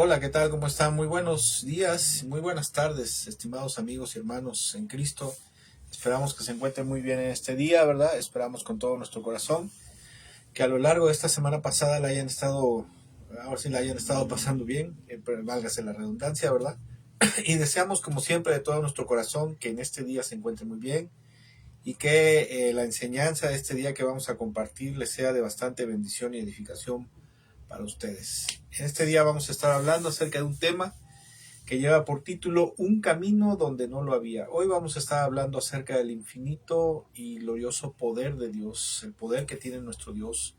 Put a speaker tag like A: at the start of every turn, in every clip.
A: Hola, ¿qué tal? ¿Cómo están? Muy buenos días, muy buenas tardes, estimados amigos y hermanos en Cristo. Esperamos que se encuentren muy bien en este día, ¿verdad? Esperamos con todo nuestro corazón que a lo largo de esta semana pasada la hayan estado, ahora sí la hayan estado pasando bien, válgase la redundancia, ¿verdad? Y deseamos como siempre de todo nuestro corazón que en este día se encuentren muy bien y que la enseñanza de este día que vamos a compartir les sea de bastante bendición y edificación para ustedes. En este día vamos a estar hablando acerca de un tema que lleva por título Un camino donde no lo había. Hoy vamos a estar hablando acerca del infinito y glorioso poder de Dios, el poder que tiene nuestro Dios,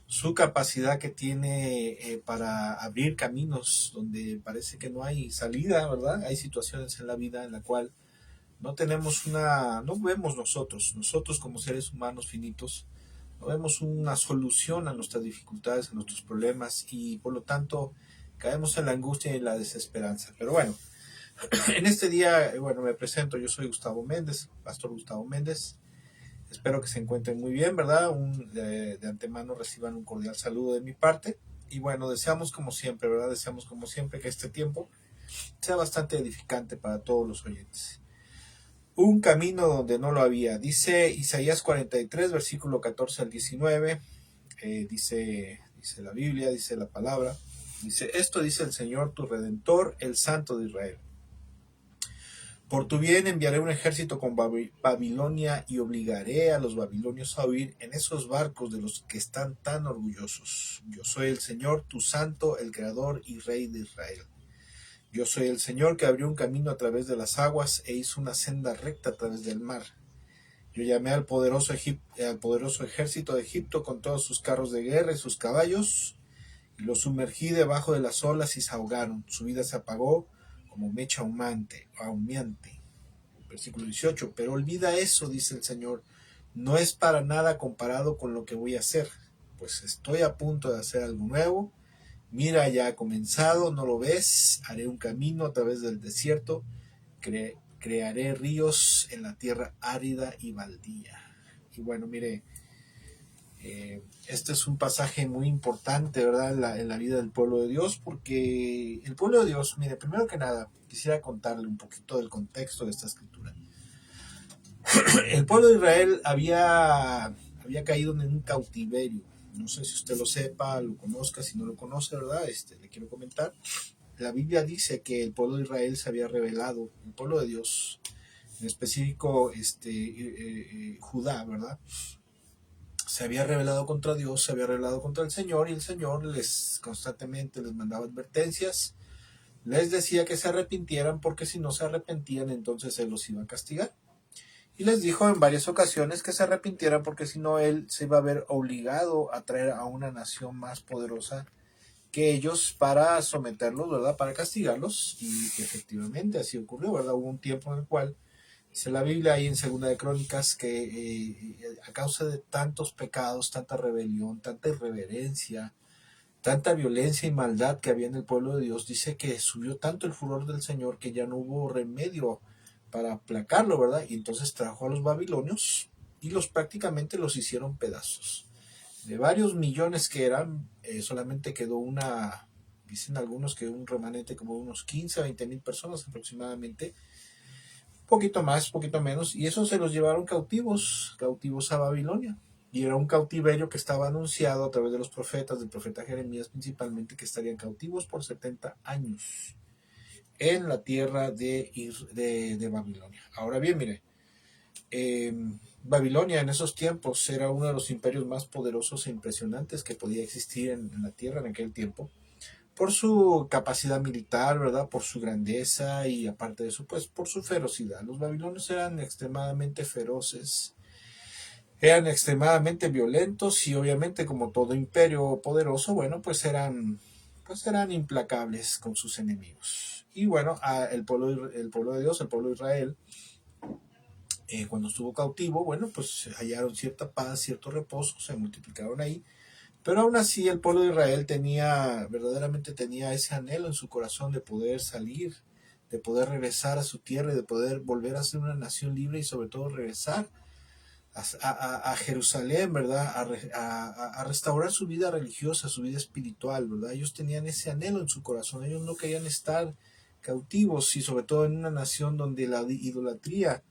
A: su capacidad que tiene para abrir caminos donde parece que no hay salida, ¿verdad? Hay situaciones en la vida en la cual no vemos nosotros como seres humanos finitos, no vemos una solución a nuestras dificultades, a nuestros problemas y por lo tanto caemos en la angustia y la desesperanza. Pero bueno, en este día, bueno, me presento, yo soy Gustavo Méndez, Pastor Gustavo Méndez. Espero que se encuentren muy bien, ¿verdad? De antemano reciban un cordial saludo de mi parte. Y bueno, deseamos como siempre, ¿verdad? Deseamos como siempre que este tiempo sea bastante edificante para todos los oyentes. Un camino donde no lo había. Dice Isaías 43, versículo 14 al 19. Dice la Biblia, dice la palabra. Dice, esto dice el Señor, tu Redentor, el Santo de Israel. Por tu bien enviaré un ejército con Babilonia y obligaré a los babilonios a huir en esos barcos de los que están tan orgullosos. Yo soy el Señor, tu Santo, el Creador y Rey de Israel. Yo soy el Señor que abrió un camino a través de las aguas e hizo una senda recta a través del mar. Yo llamé al poderoso ejército de Egipto con todos sus carros de guerra y sus caballos, y los sumergí debajo de las olas y se ahogaron. Su vida se apagó como mecha humeante. Versículo 18. Pero olvida eso, dice el Señor. No es para nada comparado con lo que voy a hacer, pues estoy a punto de hacer algo nuevo. Mira, ya ha comenzado, ¿no lo ves? Haré un camino a través del desierto, crearé ríos en la tierra árida y baldía. Y bueno, mire, este es un pasaje muy importante, ¿verdad? En la vida del pueblo de Dios, porque el pueblo de Dios, mire, primero que nada, quisiera contarle un poquito del contexto de esta escritura. El pueblo de Israel había caído en un cautiverio. No sé si usted lo sepa, lo conozca, si no lo conoce, ¿verdad? Le quiero comentar. La Biblia dice que el pueblo de Israel se había rebelado, el pueblo de Dios, en específico Judá, ¿verdad? Se había rebelado contra Dios, se había rebelado contra el Señor, y el Señor constantemente les mandaba advertencias, les decía que se arrepintieran, porque si no se arrepentían entonces Él los iba a castigar. Y les dijo en varias ocasiones que se arrepintieran, porque si no Él se iba a ver obligado a traer a una nación más poderosa que ellos para someterlos, ¿verdad? Para castigarlos. Y efectivamente así ocurrió, ¿verdad? Hubo un tiempo en el cual dice la Biblia ahí en Segunda de Crónicas que a causa de tantos pecados, tanta rebelión, tanta irreverencia, tanta violencia y maldad que había en el pueblo de Dios, dice que subió tanto el furor del Señor que ya no hubo remedio para aplacarlo, ¿verdad? Y entonces trajo a los babilonios y prácticamente los hicieron pedazos. De varios millones que eran, solamente quedó dicen algunos que un remanente como unos 15 a 20 mil personas aproximadamente, poquito más, poquito menos, y eso se los llevaron cautivos a Babilonia. Y era un cautiverio que estaba anunciado a través de los profetas, del profeta Jeremías principalmente, que estarían cautivos por 70 años en la tierra de Babilonia. Ahora bien, mire, eh, Babilonia en esos tiempos era uno de los imperios más poderosos e impresionantes que podía existir en la tierra en aquel tiempo, por su capacidad militar, ¿verdad? Por su grandeza y aparte de eso, pues por su ferocidad. Los babilonios eran extremadamente feroces, eran extremadamente violentos y obviamente como todo imperio poderoso, bueno, pues eran implacables con sus enemigos. Y bueno, el pueblo de Dios, el pueblo de Israel, cuando estuvo cautivo, bueno, pues hallaron cierta paz, cierto reposo, se multiplicaron ahí. Pero aún así el pueblo de Israel verdaderamente tenía ese anhelo en su corazón de poder salir, de poder regresar a su tierra y de poder volver a ser una nación libre y sobre todo regresar a Jerusalén, ¿verdad? A restaurar su vida religiosa, su vida espiritual, ¿verdad? Ellos tenían ese anhelo en su corazón, ellos no querían estar cautivos y sobre todo en una nación donde la idolatría,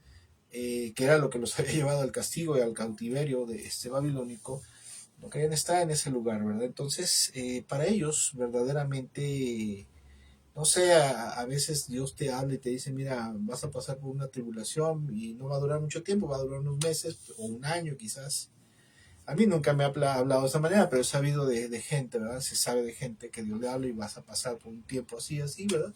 A: que era lo que los había llevado al castigo y al cautiverio de este babilónico, no querían estar en ese lugar, ¿verdad? Entonces, para ellos, verdaderamente, no sé, a veces Dios te habla y te dice, mira, vas a pasar por una tribulación y no va a durar mucho tiempo, va a durar unos meses o un año quizás. A mí nunca me ha hablado de esa manera, pero he sabido de gente, ¿verdad? Se sabe de gente que Dios le habla y vas a pasar por un tiempo así, así, ¿verdad?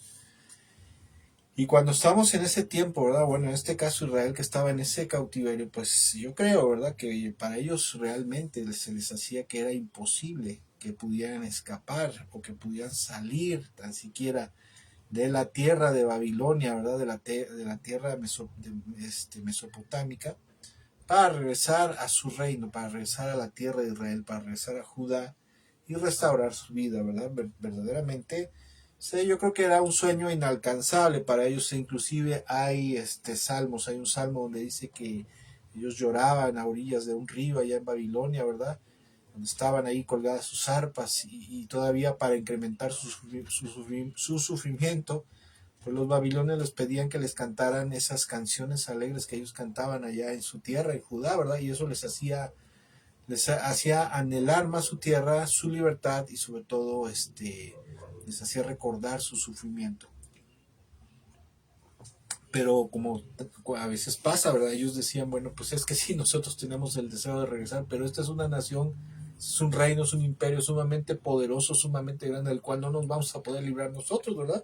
A: Y cuando estamos en ese tiempo, ¿verdad? Bueno, en este caso Israel que estaba en ese cautiverio, pues yo creo, ¿verdad? Que para ellos realmente se les hacía que era imposible que pudieran escapar o que pudieran salir tan siquiera de la tierra de Babilonia, ¿verdad? De la tierra mesopotámica, para regresar a su reino, para regresar a la tierra de Israel, para regresar a Judá y restaurar su vida, ¿verdad? Verdaderamente, sí, yo creo que era un sueño inalcanzable para ellos. Inclusive hay salmos, hay un salmo donde dice que ellos lloraban a orillas de un río allá en Babilonia, ¿verdad? Donde estaban ahí colgadas sus arpas y todavía para incrementar su sufrimiento, pues los babilonios les pedían que les cantaran esas canciones alegres que ellos cantaban allá en su tierra, en Judá, ¿verdad? Y eso les hacía anhelar más su tierra, su libertad y sobre todo les hacía recordar su sufrimiento. Pero como a veces pasa, ¿verdad? Ellos decían, bueno, pues es que sí, nosotros tenemos el deseo de regresar, pero esta es una nación, es un reino, es un imperio sumamente poderoso, sumamente grande, del cual no nos vamos a poder librar nosotros, ¿verdad?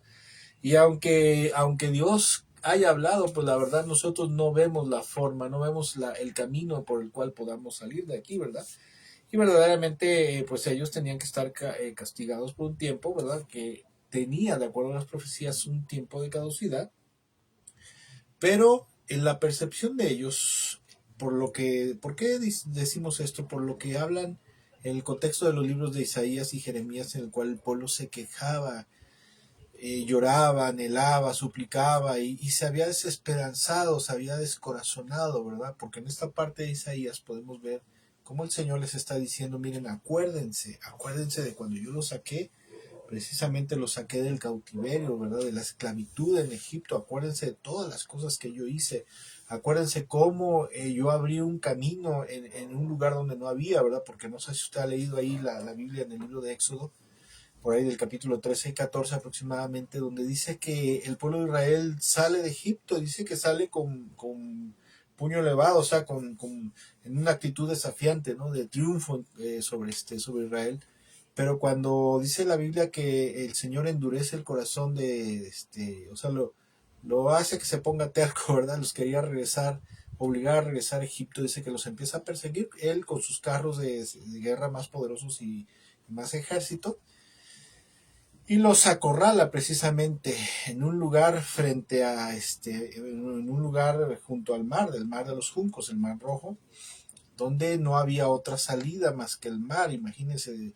A: Y aunque Dios haya hablado, pues la verdad nosotros no vemos la forma, no vemos el camino por el cual podamos salir de aquí, ¿verdad? Y verdaderamente, pues ellos tenían que estar castigados por un tiempo, ¿verdad? Que tenía, de acuerdo a las profecías, un tiempo de caducidad, pero en la percepción de ellos, ¿por qué decimos esto? Por lo que hablan en el contexto de los libros de Isaías y Jeremías, en el cual el pueblo se quejaba, lloraba, anhelaba, suplicaba y se había desesperanzado, se había descorazonado, ¿verdad? Porque en esta parte de Isaías podemos ver cómo el Señor les está diciendo, miren, acuérdense de cuando yo los saqué, precisamente los saqué del cautiverio, ¿verdad? De la esclavitud en Egipto, acuérdense de todas las cosas que yo hice, acuérdense cómo yo abrí un camino en un lugar donde no había, ¿verdad? Porque no sé si usted ha leído ahí la Biblia en el libro de Éxodo, por ahí del capítulo 13 y 14 aproximadamente, donde dice que el pueblo de Israel sale de Egipto, dice que sale con puño elevado, o sea, en una actitud desafiante, ¿no? De triunfo sobre Israel. Pero cuando dice la Biblia que el Señor endurece el corazón o sea, lo hace que se ponga terco, ¿verdad? Los quería regresar, obligar a regresar a Egipto, dice que los empieza a perseguir, él con sus carros de guerra más poderosos y más ejército, y los acorrala precisamente en un lugar en un lugar junto al mar, del mar de los juncos, el mar Rojo, donde no había otra salida más que el mar. Imagínense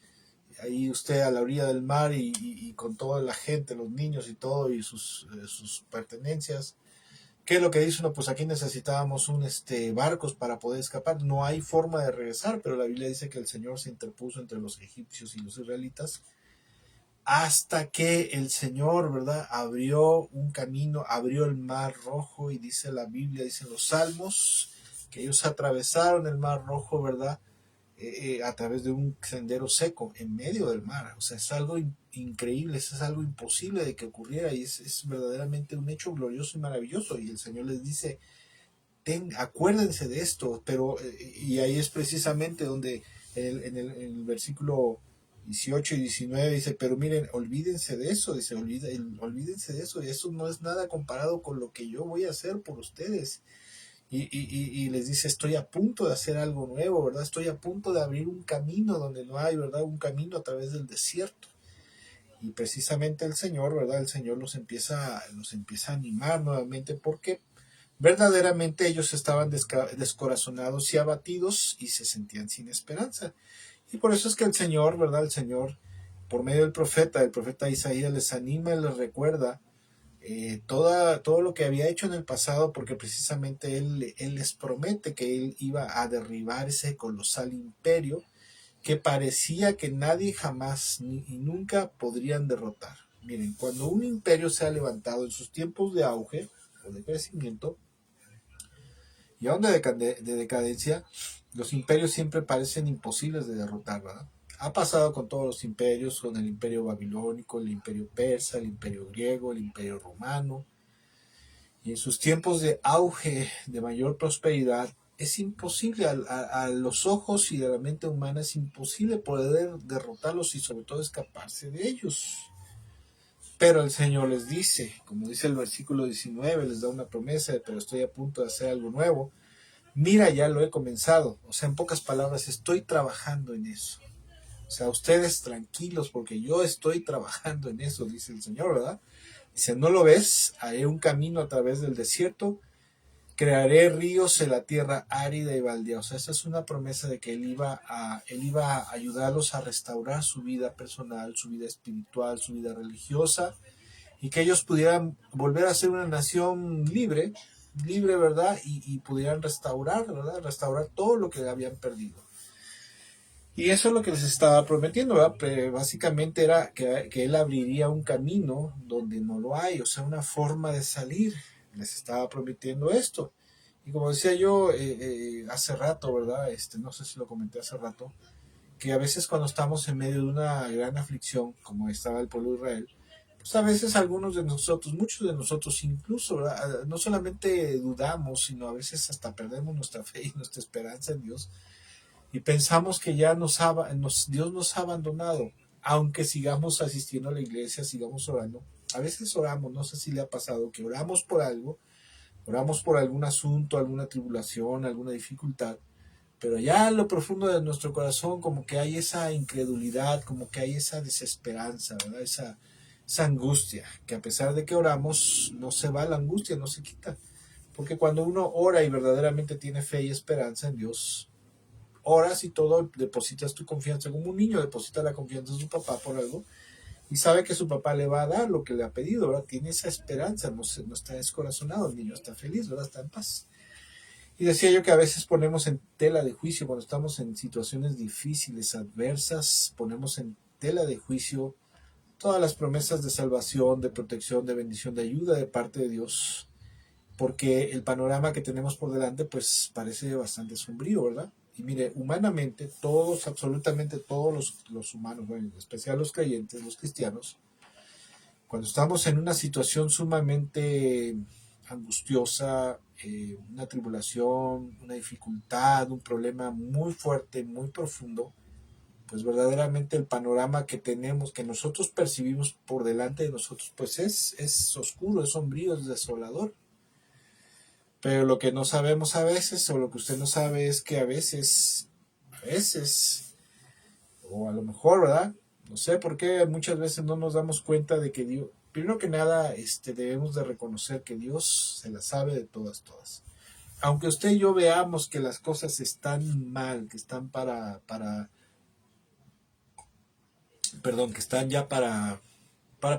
A: ahí usted a la orilla del mar y con toda la gente, los niños y todo y sus pertenencias. ¿Qué es lo que dice uno? Pues aquí necesitábamos barcos para poder escapar. No hay forma de regresar, pero la Biblia dice que el Señor se interpuso entre los egipcios y los israelitas hasta que el Señor, ¿verdad? Abrió un camino, abrió el mar Rojo y dice la Biblia, dicen los salmos, que ellos atravesaron el mar Rojo, ¿verdad? A través de un sendero seco en medio del mar. O sea, es algo increíble, es algo imposible de que ocurriera y es verdaderamente un hecho glorioso y maravilloso. Y el Señor les dice, acuérdense de esto, pero, y ahí es precisamente donde en el versículo 18 y 19 dice, pero miren, olvídense de eso, dice, olvídense de eso, y eso no es nada comparado con lo que yo voy a hacer por ustedes. Y les dice, estoy a punto de hacer algo nuevo, ¿verdad? Estoy a punto de abrir un camino donde no hay, ¿verdad? Un camino a través del desierto. Y precisamente el Señor, ¿verdad? El Señor los empieza a animar nuevamente porque verdaderamente ellos estaban descorazonados y abatidos y se sentían sin esperanza. Y por eso es que el Señor, ¿verdad? El Señor, por medio del profeta, el profeta Isaías, les anima y les recuerda todo lo que había hecho en el pasado, porque precisamente él les promete que él iba a derribar ese colosal imperio que parecía que nadie jamás ni y nunca podrían derrotar. Miren, cuando un imperio se ha levantado en sus tiempos de auge o de crecimiento y aún de decadencia, los imperios siempre parecen imposibles de derrotar, ¿verdad? Ha pasado con todos los imperios, con el imperio babilónico, el imperio persa, el imperio griego, el imperio romano, y en sus tiempos de auge, de mayor prosperidad, es imposible a los ojos y de la mente humana, es imposible poder derrotarlos y sobre todo escaparse de ellos. Pero el Señor les dice, como dice el versículo 19, les da una promesa, pero estoy a punto de hacer algo nuevo. Mira, ya lo he comenzado. O sea, en pocas palabras, estoy trabajando en eso. O sea, ustedes tranquilos porque yo estoy trabajando en eso, dice el Señor, ¿verdad? Dice, ¿no lo ves? Haré un camino a través del desierto, crearé ríos en la tierra árida y baldía. O sea, esa es una promesa de que él iba a ayudarlos a restaurar su vida personal, su vida espiritual, su vida religiosa, y que ellos pudieran volver a ser una nación libre, ¿verdad? Y pudieran restaurar, ¿verdad? Restaurar todo lo que habían perdido. Y eso es lo que les estaba prometiendo, ¿verdad? Básicamente era que él abriría un camino donde no lo hay, o sea, una forma de salir. Les estaba prometiendo esto. Y como decía yo hace rato, ¿verdad? No sé si lo comenté hace rato, que a veces cuando estamos en medio de una gran aflicción, como estaba el pueblo de Israel, pues a veces algunos de nosotros, muchos de nosotros incluso, ¿verdad? No solamente dudamos, sino a veces hasta perdemos nuestra fe y nuestra esperanza en Dios y pensamos que ya Dios nos ha abandonado, aunque sigamos asistiendo a la iglesia, sigamos orando. A veces oramos, no sé si le ha pasado, que oramos por algo, oramos por algún asunto, alguna tribulación, alguna dificultad, pero ya en lo profundo de nuestro corazón como que hay esa incredulidad, como que hay esa desesperanza, ¿verdad? Esa angustia, que a pesar de que oramos, no se va la angustia, no se quita. Porque cuando uno ora y verdaderamente tiene fe y esperanza en Dios, oras y todo, depositas tu confianza como un niño deposita la confianza en su papá por algo y sabe que su papá le va a dar lo que le ha pedido, ¿verdad? Tiene esa esperanza, no está descorazonado, el niño está feliz, ¿verdad? Está en paz. Y decía yo que a veces ponemos en tela de juicio, cuando estamos en situaciones difíciles, adversas, ponemos en tela de juicio todas las promesas de salvación, de protección, de bendición, de ayuda de parte de Dios, porque el panorama que tenemos por delante pues parece bastante sombrío, ¿verdad? Y mire, humanamente, todos, absolutamente todos los humanos, bueno, en especial los creyentes, los cristianos, cuando estamos en una situación sumamente angustiosa, una tribulación, una dificultad, un problema muy fuerte, muy profundo, pues verdaderamente el panorama que tenemos, que nosotros percibimos por delante de nosotros, pues es oscuro, es sombrío, es desolador. Pero lo que no sabemos a veces, o lo que usted no sabe, es que a veces, o a lo mejor, ¿verdad? No sé por qué muchas veces no nos damos cuenta de que Dios, primero que nada, debemos de reconocer que Dios se la sabe de todas, todas. Aunque usted y yo veamos que las cosas están mal, que están perdón, que están ya para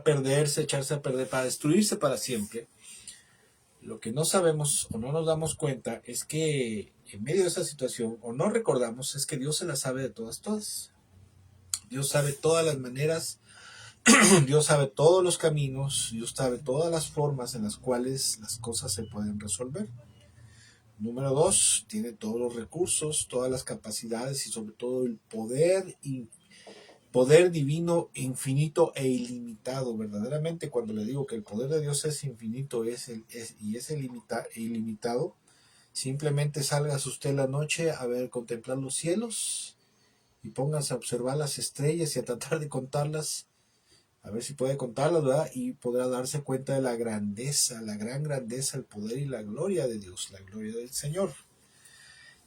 A: perderse, echarse a perder, para destruirse para siempre. Lo que no sabemos o no nos damos cuenta es que en medio de esa situación, o no recordamos, es que Dios se la sabe de todas, todas. Dios sabe todas las maneras, Dios sabe todos los caminos, Dios sabe todas las formas en las cuales las cosas se pueden resolver. Número dos, tiene todos los recursos, todas las capacidades y sobre todo el poder divino infinito e ilimitado. Verdaderamente, cuando le digo que el poder de Dios es infinito y es ilimitado, simplemente salgas usted la noche a ver, contemplar los cielos y póngase a observar las estrellas y a tratar de contarlas, a ver si puede contarlas, ¿verdad? Y podrá darse cuenta de la grandeza, la gran grandeza, el poder y la gloria de Dios, la gloria del Señor.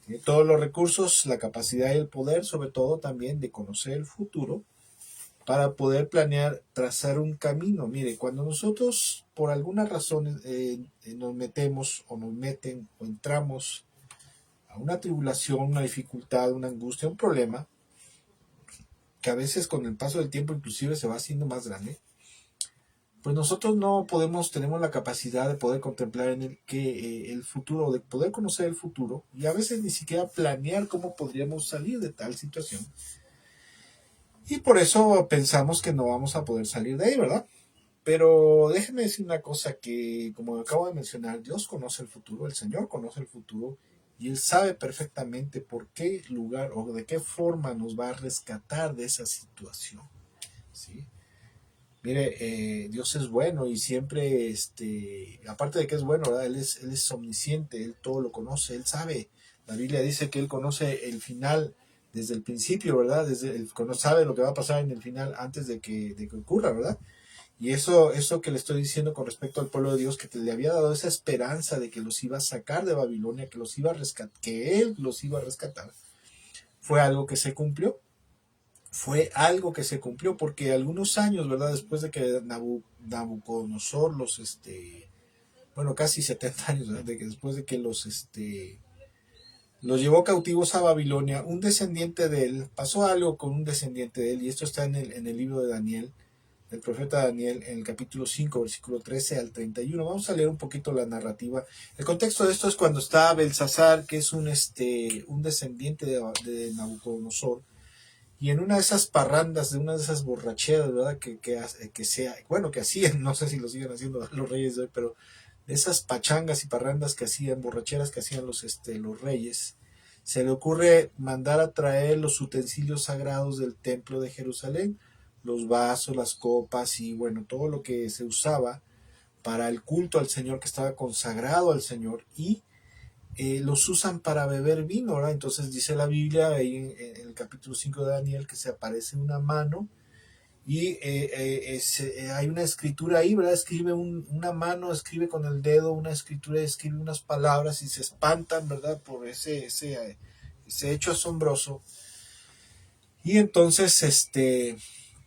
A: Tiene todos los recursos, la capacidad y el poder, sobre todo también de conocer el futuro, para poder planear, trazar un camino. Mire, cuando nosotros por alguna razón nos metemos o nos meten o entramos a una tribulación, una dificultad, una angustia, un problema, que a veces con el paso del tiempo inclusive se va haciendo más grande, pues nosotros no podemos, tenemos la capacidad de poder contemplar en el futuro, de poder conocer el futuro y a veces ni siquiera planear cómo podríamos salir de tal situación. Y por eso pensamos que no vamos a poder salir de ahí, ¿verdad? Pero déjenme decir una cosa que, como acabo de mencionar, Dios conoce el futuro, el Señor conoce el futuro y Él sabe perfectamente por qué lugar o de qué forma nos va a rescatar de esa situación. ¿Sí? Mire, Dios es bueno y siempre, aparte de que es bueno, ¿verdad? Él es omnisciente, Él todo lo conoce, Él sabe. La Biblia dice que Él conoce el final desde el principio, ¿verdad? Sabe lo que va a pasar en el final antes de que ocurra, ¿verdad? Y eso que le estoy diciendo con respecto al pueblo de Dios, que le había dado esa esperanza de que los iba a sacar de Babilonia, que los iba a rescatar, que Él los iba a rescatar, fue algo que se cumplió. Fue algo que se cumplió porque algunos años, ¿verdad? Después de que Nabucodonosor bueno, casi 70 años, ¿verdad? Después de que los llevó cautivos a Babilonia, un descendiente de él, pasó algo con un descendiente de él, y esto está en el libro de Daniel, del profeta Daniel, en el capítulo 5, versículo 13 al 31. Vamos a leer un poquito la narrativa. El contexto de esto es cuando está Belsasar, que es un descendiente de Nabucodonosor, y en una de esas parrandas, de una de esas borracheras, ¿verdad? Que hacían, no sé si lo siguen haciendo los reyes de hoy, pero de esas pachangas y parrandas que hacían, borracheras que hacían los reyes, se le ocurre mandar a traer los utensilios sagrados del templo de Jerusalén, los vasos, las copas y bueno, todo lo que se usaba para el culto al Señor, que estaba consagrado al Señor, y los usan para beber vino, ¿verdad? Entonces dice la Biblia ahí en el capítulo 5 de Daniel que se aparece una mano y hay una escritura ahí, ¿verdad? Una mano, escribe con el dedo una escritura, escribe unas palabras y se espantan, ¿verdad? Por ese hecho asombroso. Y entonces,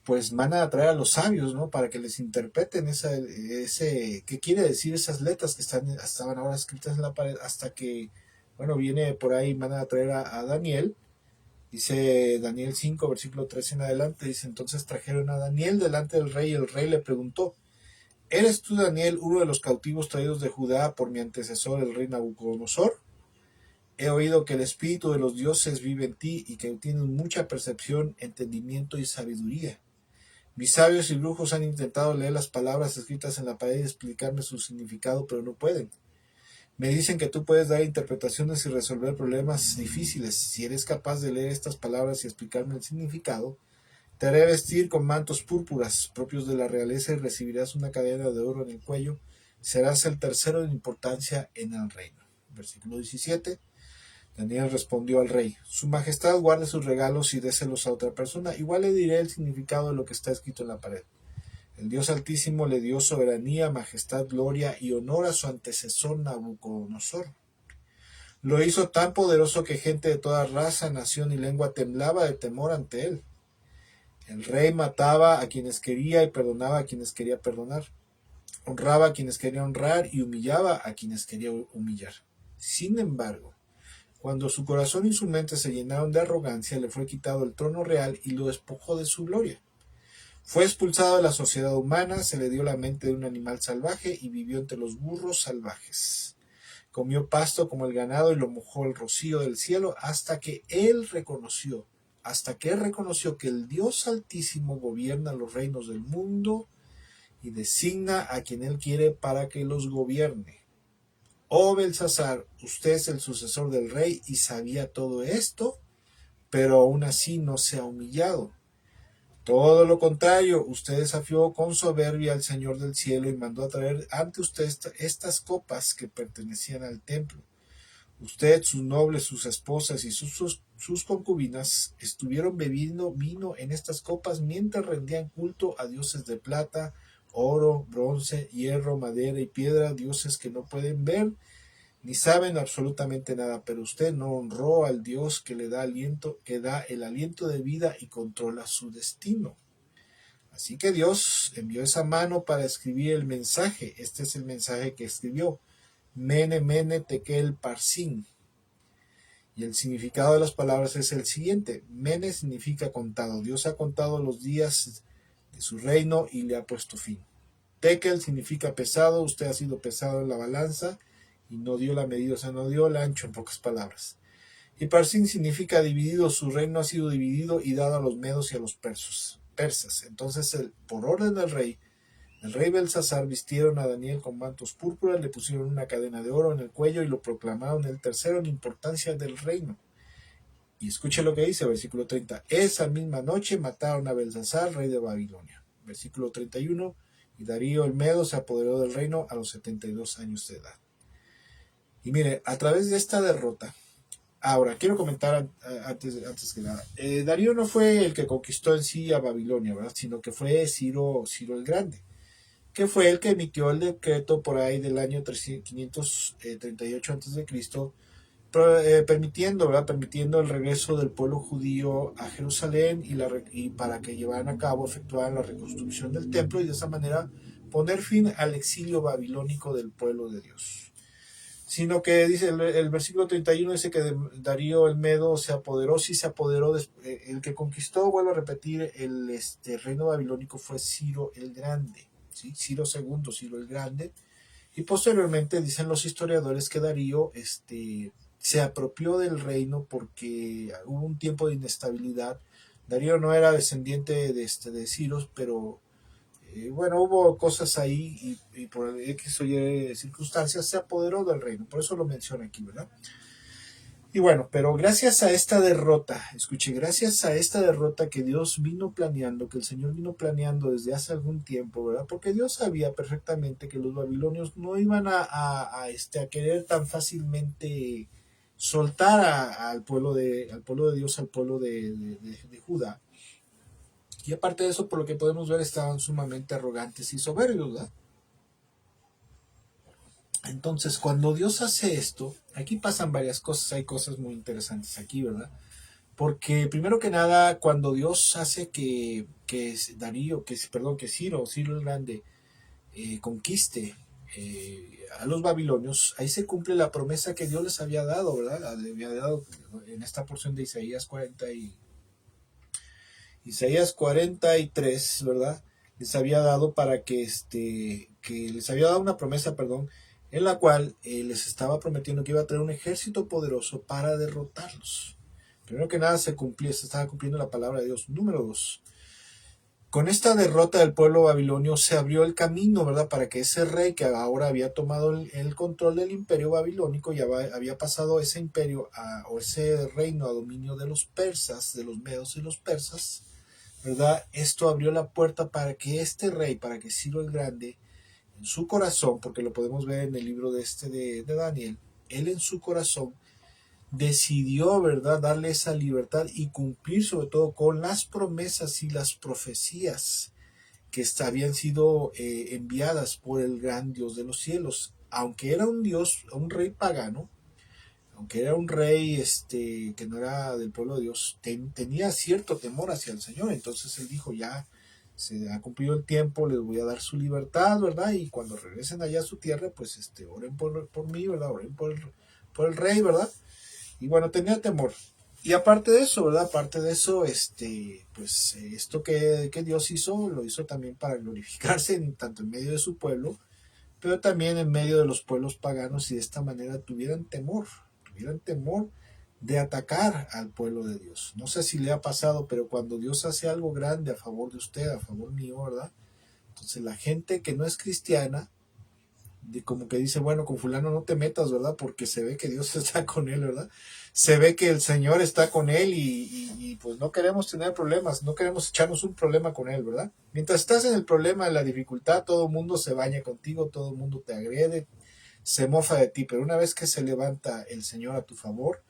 A: pues van a traer a los sabios, ¿no? Para que les interpreten qué quiere decir esas letras que estaban ahora escritas en la pared, hasta que, bueno, viene por ahí, van a traer a Daniel. Dice Daniel 5, versículo 13 en adelante, dice, entonces trajeron a Daniel delante del rey y el rey le preguntó, ¿eres tú, Daniel, uno de los cautivos traídos de Judá por mi antecesor, el rey Nabucodonosor? He oído que el espíritu de los dioses vive en ti y que tienes mucha percepción, entendimiento y sabiduría. Mis sabios y brujos han intentado leer las palabras escritas en la pared y explicarme su significado, pero no pueden. Me dicen que tú puedes dar interpretaciones y resolver problemas difíciles. Si eres capaz de leer estas palabras y explicarme el significado, te haré vestir con mantos púrpuras propios de la realeza y recibirás una cadena de oro en el cuello. Serás el tercero en importancia en el reino. Versículo 17. Daniel respondió al rey, Su Majestad guarde sus regalos y déselos a otra persona. Igual le diré el significado de lo que está escrito en la pared. El Dios Altísimo le dio soberanía, majestad, gloria y honor a su antecesor Nabucodonosor. Lo hizo tan poderoso que gente de toda raza, nación y lengua temblaba de temor ante él. El rey mataba a quienes quería y perdonaba a quienes quería perdonar. Honraba a quienes quería honrar y humillaba a quienes quería humillar. Sin embargo, cuando su corazón y su mente se llenaron de arrogancia, le fue quitado el trono real y lo despojó de su gloria. Fue expulsado de la sociedad humana, se le dio la mente de un animal salvaje y vivió entre los burros salvajes. Comió pasto como el ganado y lo mojó el rocío del cielo hasta que él reconoció que el Dios Altísimo gobierna los reinos del mundo y designa a quien él quiere para que los gobierne. Oh Belsasar, usted es el sucesor del rey y sabía todo esto, pero aún así no se ha humillado. Todo lo contrario, usted desafió con soberbia al Señor del cielo y mandó a traer ante usted estas copas que pertenecían al templo. Usted, sus nobles, sus esposas y sus concubinas estuvieron bebiendo vino en estas copas mientras rendían culto a dioses de plata, oro, bronce, hierro, madera y piedra, dioses que no pueden ver ni saben absolutamente nada, pero usted no honró al Dios que le da aliento, que da el aliento de vida y controla su destino. Así que Dios envió esa mano para escribir el mensaje. Este es el mensaje que escribió. Mene, mene, tekel, parsin. Y el significado de las palabras es el siguiente. Mene significa contado. Dios ha contado los días de su reino y le ha puesto fin. Tekel significa pesado, usted ha sido pesado en la balanza y no dio la medida, o sea, no dio el ancho en pocas palabras. Y Parsin significa dividido, su reino ha sido dividido y dado a los medos y a los persas. Entonces, por orden del rey, el rey Belsasar vistieron a Daniel con mantos púrpuras, le pusieron una cadena de oro en el cuello y lo proclamaron el tercero en importancia del reino. Y escuche lo que dice, versículo 30. Esa misma noche mataron a Belsasar, rey de Babilonia. Versículo 31. Y Darío el Medo se apoderó del reino a los 72 años de edad. Y mire, a través de esta derrota, ahora quiero comentar antes que nada, Darío no fue el que conquistó en sí a Babilonia, ¿verdad? Sino que fue Ciro el Grande, que fue el que emitió el decreto por ahí del año 538 a.C., permitiendo el regreso del pueblo judío a Jerusalén y para que efectuaran la reconstrucción del templo y de esa manera poner fin al exilio babilónico del pueblo de Dios. Sino que dice el versículo 31, dice que Darío el Medo se apoderó, el que conquistó, vuelvo a repetir, el reino babilónico fue Ciro el Grande, ¿sí? Ciro II, Ciro el Grande, y posteriormente dicen los historiadores que Darío se apropió del reino porque hubo un tiempo de inestabilidad. Darío no era descendiente de Ciro, pero bueno, hubo cosas ahí y por X o Y circunstancias se apoderó del reino. Por eso lo menciona aquí, ¿verdad? Y bueno, pero gracias a esta derrota, escuche, gracias a esta derrota que Dios vino planeando, que el Señor vino planeando desde hace algún tiempo, ¿verdad? Porque Dios sabía perfectamente que los babilonios no iban a querer tan fácilmente soltar al pueblo de Dios, al pueblo de Judá. Y aparte de eso, por lo que podemos ver, estaban sumamente arrogantes y soberbios, ¿verdad? Entonces, cuando Dios hace esto, aquí pasan varias cosas, hay cosas muy interesantes aquí, ¿verdad? Porque primero que nada, cuando Dios hace que Ciro el Grande conquiste a los babilonios, ahí se cumple la promesa que Dios les había dado, ¿verdad? Le había dado en esta porción de Isaías 43, ¿verdad? Les había dado que les había dado una promesa, perdón, en la cual les estaba prometiendo que iba a traer un ejército poderoso para derrotarlos. Primero que nada se estaba cumpliendo la palabra de Dios. Número 2. Con esta derrota del pueblo babilonio se abrió el camino, ¿verdad? Para que ese rey que ahora había tomado el control del imperio babilónico, ya había pasado ese imperio o ese reino a dominio de los persas, de los medos y los persas, ¿verdad? Esto abrió la puerta para que este rey, para que Ciro el Grande, en su corazón, porque lo podemos ver en el libro de Daniel, él en su corazón decidió, ¿verdad?, darle esa libertad y cumplir sobre todo con las promesas y las profecías que habían sido enviadas por el gran Dios de los cielos. Aunque era un rey pagano, aunque era un rey que no era del pueblo de Dios, tenía cierto temor hacia el Señor. Entonces él dijo, ya se ha cumplido el tiempo, les voy a dar su libertad, ¿verdad? Y cuando regresen allá a su tierra, pues oren por mí, ¿verdad? Oren por el rey, ¿verdad? Y bueno, tenía temor. Y aparte de eso, ¿verdad? Aparte de eso, pues esto que Dios hizo, lo hizo también para glorificarse tanto en medio de su pueblo, pero también en medio de los pueblos paganos, y de esta manera tuvieran temor de atacar al pueblo de Dios. No sé si le ha pasado, pero cuando Dios hace algo grande a favor de usted, a favor mío, ¿verdad? Entonces la gente que no es cristiana, como que dice, bueno, con fulano no te metas, ¿verdad? Porque se ve que Dios está con él, ¿verdad? Se ve que el Señor está con él y pues no queremos tener problemas, no queremos echarnos un problema con él, ¿verdad? Mientras estás en el problema, en la dificultad, todo el mundo se baña contigo, todo el mundo te agrede, se mofa de ti, pero una vez que se levanta el Señor a tu favor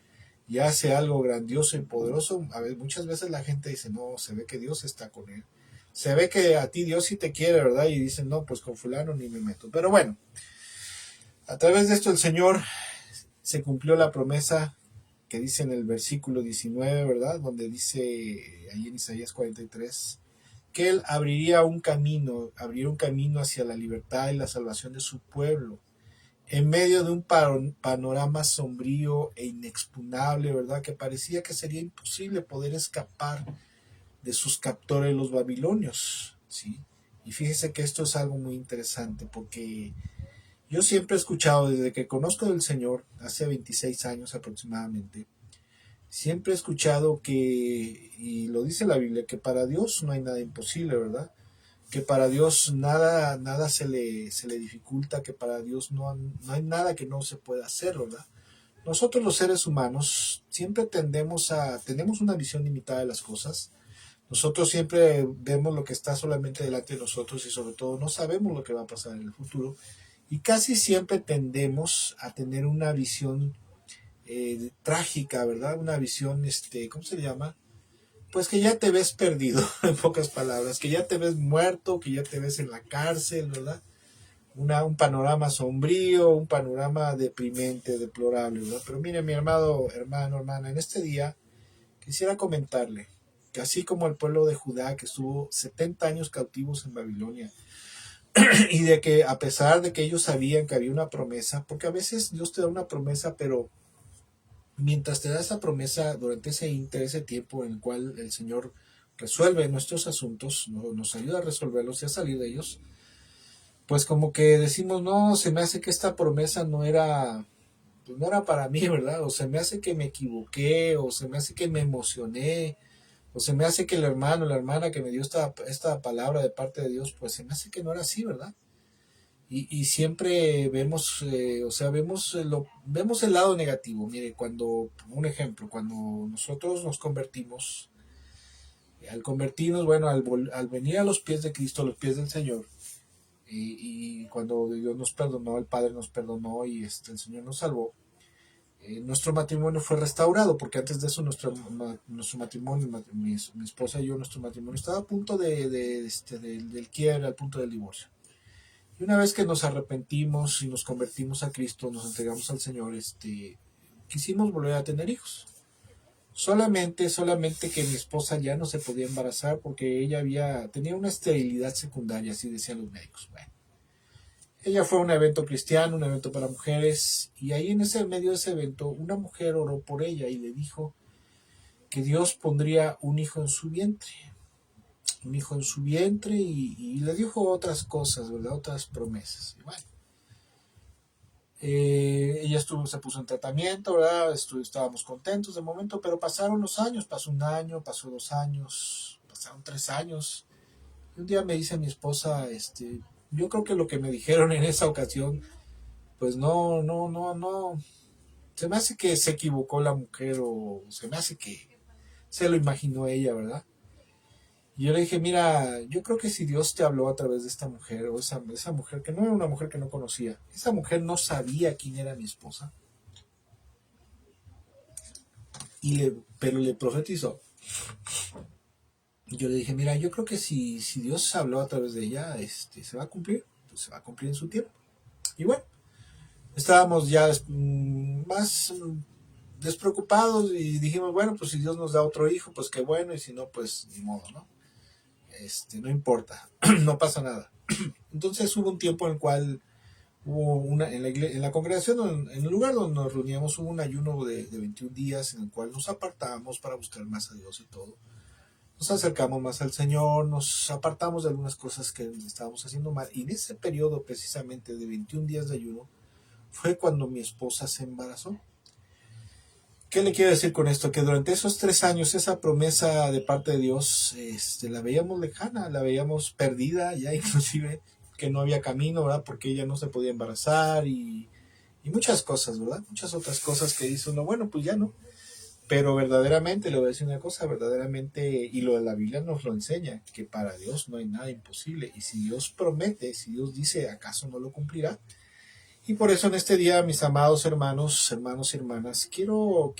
A: y hace algo grandioso y poderoso, muchas veces la gente dice, no, se ve que Dios está con él. Se ve que a ti Dios sí te quiere, ¿verdad? Y dicen, no, pues con fulano ni me meto. Pero bueno, a través de esto el Señor se cumplió la promesa que dice en el versículo 19, ¿verdad? Donde dice ahí en Isaías 43, que Él abriría un camino hacia la libertad y la salvación de su pueblo, en medio de un panorama sombrío e inexpugnable, ¿verdad? Que parecía que sería imposible poder escapar de sus captores los babilonios, ¿sí? Y fíjese que esto es algo muy interesante porque yo siempre he escuchado, desde que conozco del Señor, hace 26 años aproximadamente, siempre he escuchado que, y lo dice la Biblia, que para Dios no hay nada imposible, ¿verdad? Que para Dios nada se le dificulta, que para Dios no hay nada que no se pueda hacer, ¿verdad? Nosotros los seres humanos siempre tenemos una visión limitada de las cosas. Nosotros siempre vemos lo que está solamente delante de nosotros y sobre todo no sabemos lo que va a pasar en el futuro. Y casi siempre tendemos a tener una visión trágica, ¿verdad? Una visión, ¿cómo se le llama? Pues que ya te ves perdido, en pocas palabras, que ya te ves muerto, que ya te ves en la cárcel, ¿verdad? Un panorama sombrío, un panorama deprimente, deplorable, ¿verdad? Pero mire, mi hermana, en este día quisiera comentarle que así como el pueblo de Judá, que estuvo 70 años cautivos en Babilonia, y de que a pesar de que ellos sabían que había una promesa, porque a veces Dios te da una promesa, pero mientras te da esa promesa durante ese tiempo en el cual el Señor resuelve nuestros asuntos, nos ayuda a resolverlos y a salir de ellos, pues como que decimos, no, se me hace que esta promesa pues no era para mí, ¿verdad? O se me hace que me equivoqué, o se me hace que me emocioné, o se me hace que el hermano, la hermana que me dio esta palabra de parte de Dios, pues se me hace que no era así, ¿verdad? Y siempre vemos, vemos el lado negativo. Mire, un ejemplo, cuando nosotros nos convertimos, al convertirnos, bueno, al venir a los pies de Cristo, a los pies del Señor, y cuando Dios nos perdonó, el Padre nos perdonó y el Señor nos salvó, nuestro matrimonio fue restaurado, porque antes de eso nuestro matrimonio, mi esposa y yo, nuestro matrimonio estaba a punto del quiebre, al punto del divorcio. Y una vez que nos arrepentimos y nos convertimos a Cristo, nos entregamos al Señor, quisimos volver a tener hijos. Solamente que mi esposa ya no se podía embarazar porque tenía una esterilidad secundaria, así decían los médicos. Bueno, ella fue a un evento cristiano, un evento para mujeres, y ahí en ese medio de ese evento, una mujer oró por ella y le dijo que Dios pondría un hijo en su vientre. Un hijo en su vientre y le dijo otras cosas, ¿verdad? Otras promesas. Y bueno, ella se puso en tratamiento, ¿verdad? Estábamos contentos de momento, pero pasaron los años, pasó un año, pasó 2 años, pasaron 3 años. Y un día me dice mi esposa, yo creo que lo que me dijeron en esa ocasión, pues no, se me hace que se equivocó la mujer o se me hace que se lo imaginó ella, ¿verdad? Y yo le dije, mira, yo creo que si Dios te habló a través de esta mujer, o esa mujer que no era una mujer que no conocía, esa mujer no sabía quién era mi esposa, pero le profetizó. Yo le dije, mira, yo creo que si Dios habló a través de ella, se va a cumplir, pues se va a cumplir en su tiempo. Y bueno, estábamos ya más despreocupados y dijimos, bueno, pues si Dios nos da otro hijo, pues qué bueno, y si no, pues ni modo, ¿no? No importa, no pasa nada. Entonces hubo un tiempo en el cual en la congregación, en el lugar donde nos reuníamos, hubo un ayuno de 21 días en el cual nos apartamos para buscar más a Dios y todo. Nos acercamos más al Señor, nos apartamos de algunas cosas que estábamos haciendo mal. Y en ese periodo precisamente de 21 días de ayuno fue cuando mi esposa se embarazó. ¿Qué le quiero decir con esto? Que durante esos 3 años esa promesa de parte de Dios la veíamos lejana, la veíamos perdida ya inclusive, que no había camino, ¿verdad? Porque ella no se podía embarazar y muchas cosas, ¿verdad? Muchas otras cosas que dice uno, bueno, pues ya no. Pero verdaderamente, le voy a decir una cosa, verdaderamente, y lo de la Biblia nos lo enseña, que para Dios no hay nada imposible. Y si Dios promete, si Dios dice, ¿acaso no lo cumplirá? Y por eso en este día, mis amados hermanos y hermanas, quiero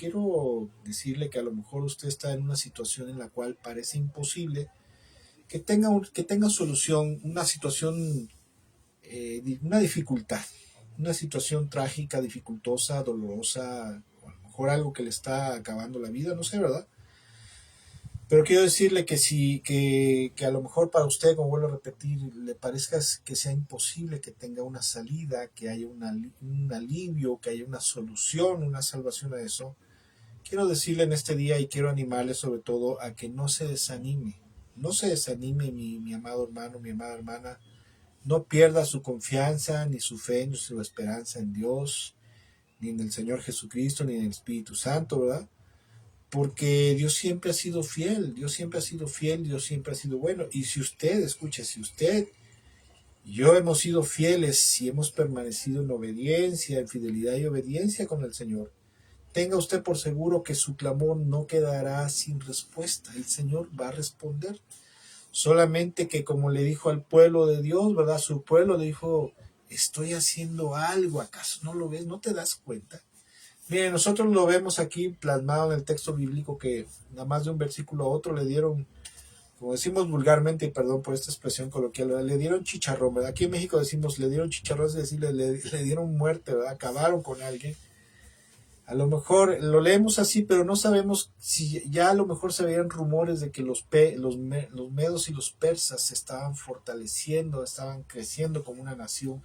A: decirle que a lo mejor usted está en una situación en la cual parece imposible que tenga solución, una situación, una dificultad, una situación trágica, dificultosa, dolorosa, o a lo mejor algo que le está acabando la vida, no sé, ¿verdad? Pero quiero decirle que que a lo mejor para usted, como vuelvo a repetir, le parezca que sea imposible que tenga una salida, que haya un alivio, que haya una solución, una salvación a eso. Quiero decirle en este día y quiero animarle sobre todo a que no se desanime, No se desanime, mi amado hermano, mi amada hermana. No pierda su confianza, ni su fe, ni su esperanza en Dios, ni en el Señor Jesucristo, ni en el Espíritu Santo, ¿verdad? Porque Dios siempre ha sido fiel, Dios siempre ha sido fiel, Dios siempre ha sido bueno. Y si usted, escuche, si usted y yo hemos sido fieles y hemos permanecido en obediencia, en fidelidad y obediencia con el Señor, tenga usted por seguro que su clamor no quedará sin respuesta. El Señor va a responder. Solamente que, como le dijo al pueblo de Dios, ¿verdad? Su pueblo le dijo, estoy haciendo algo, ¿acaso no lo ves? ¿No te das cuenta? Mire, nosotros lo vemos aquí plasmado en el texto bíblico que nada más de un versículo a otro le dieron, como decimos vulgarmente, y perdón por esta expresión coloquial, ¿verdad? Le dieron chicharrón, ¿verdad? Aquí en México decimos, le dieron chicharrón, es decir, le dieron muerte, ¿verdad? Acabaron con alguien. A lo mejor lo leemos así, pero no sabemos si ya a lo mejor se veían rumores de que los medos y los persas se estaban fortaleciendo, estaban creciendo como una nación,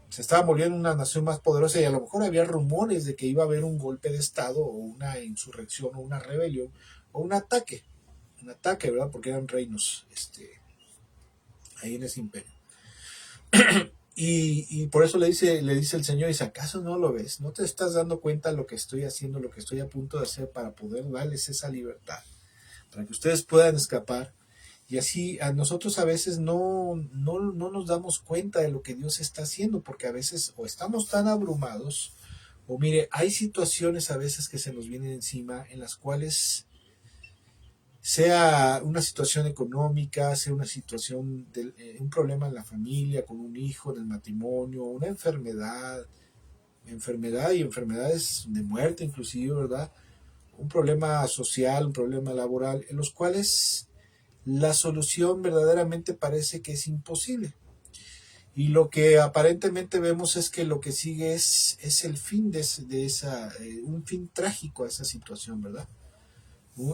A: se estaba volviendo una nación más poderosa y a lo mejor había rumores de que iba a haber un golpe de estado o una insurrección o una rebelión o un ataque, ¿verdad? Porque eran reinos ahí en ese imperio. Y por eso le dice el Señor, dice, ¿acaso no lo ves? ¿No te estás dando cuenta de lo que estoy haciendo, lo que estoy a punto de hacer para poder darles esa libertad? Para que ustedes puedan escapar. Y así a nosotros a veces no nos damos cuenta de lo que Dios está haciendo, porque a veces o estamos tan abrumados, o mire, hay situaciones a veces que se nos vienen encima en las cuales sea una situación económica, sea una situación de un problema en la familia, con un hijo, en el matrimonio, una enfermedad y enfermedades de muerte inclusive, ¿verdad? Un problema social, un problema laboral, en los cuales la solución verdaderamente parece que es imposible. Y lo que aparentemente vemos es que lo que sigue es el fin de esa, un fin trágico a esa situación, ¿verdad?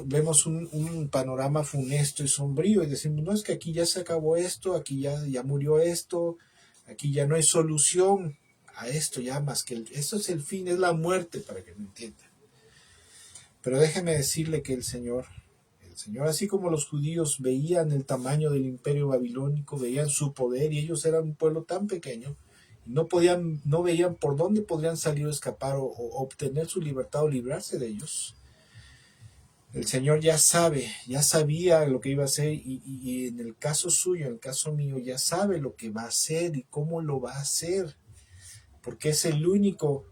A: Vemos un panorama funesto y sombrío y decimos, no, es que aquí ya se acabó esto, aquí ya murió esto, aquí ya no hay solución a esto ya más que esto es el fin, es la muerte, para que me entienda. Pero déjeme decirle que el Señor, así como los judíos veían el tamaño del imperio babilónico, veían su poder y ellos eran un pueblo tan pequeño, no veían por dónde podrían salir o escapar o obtener su libertad o librarse de ellos. El Señor ya sabía lo que iba a hacer y en el caso suyo, en el caso mío, ya sabe lo que va a hacer y cómo lo va a hacer, porque es el único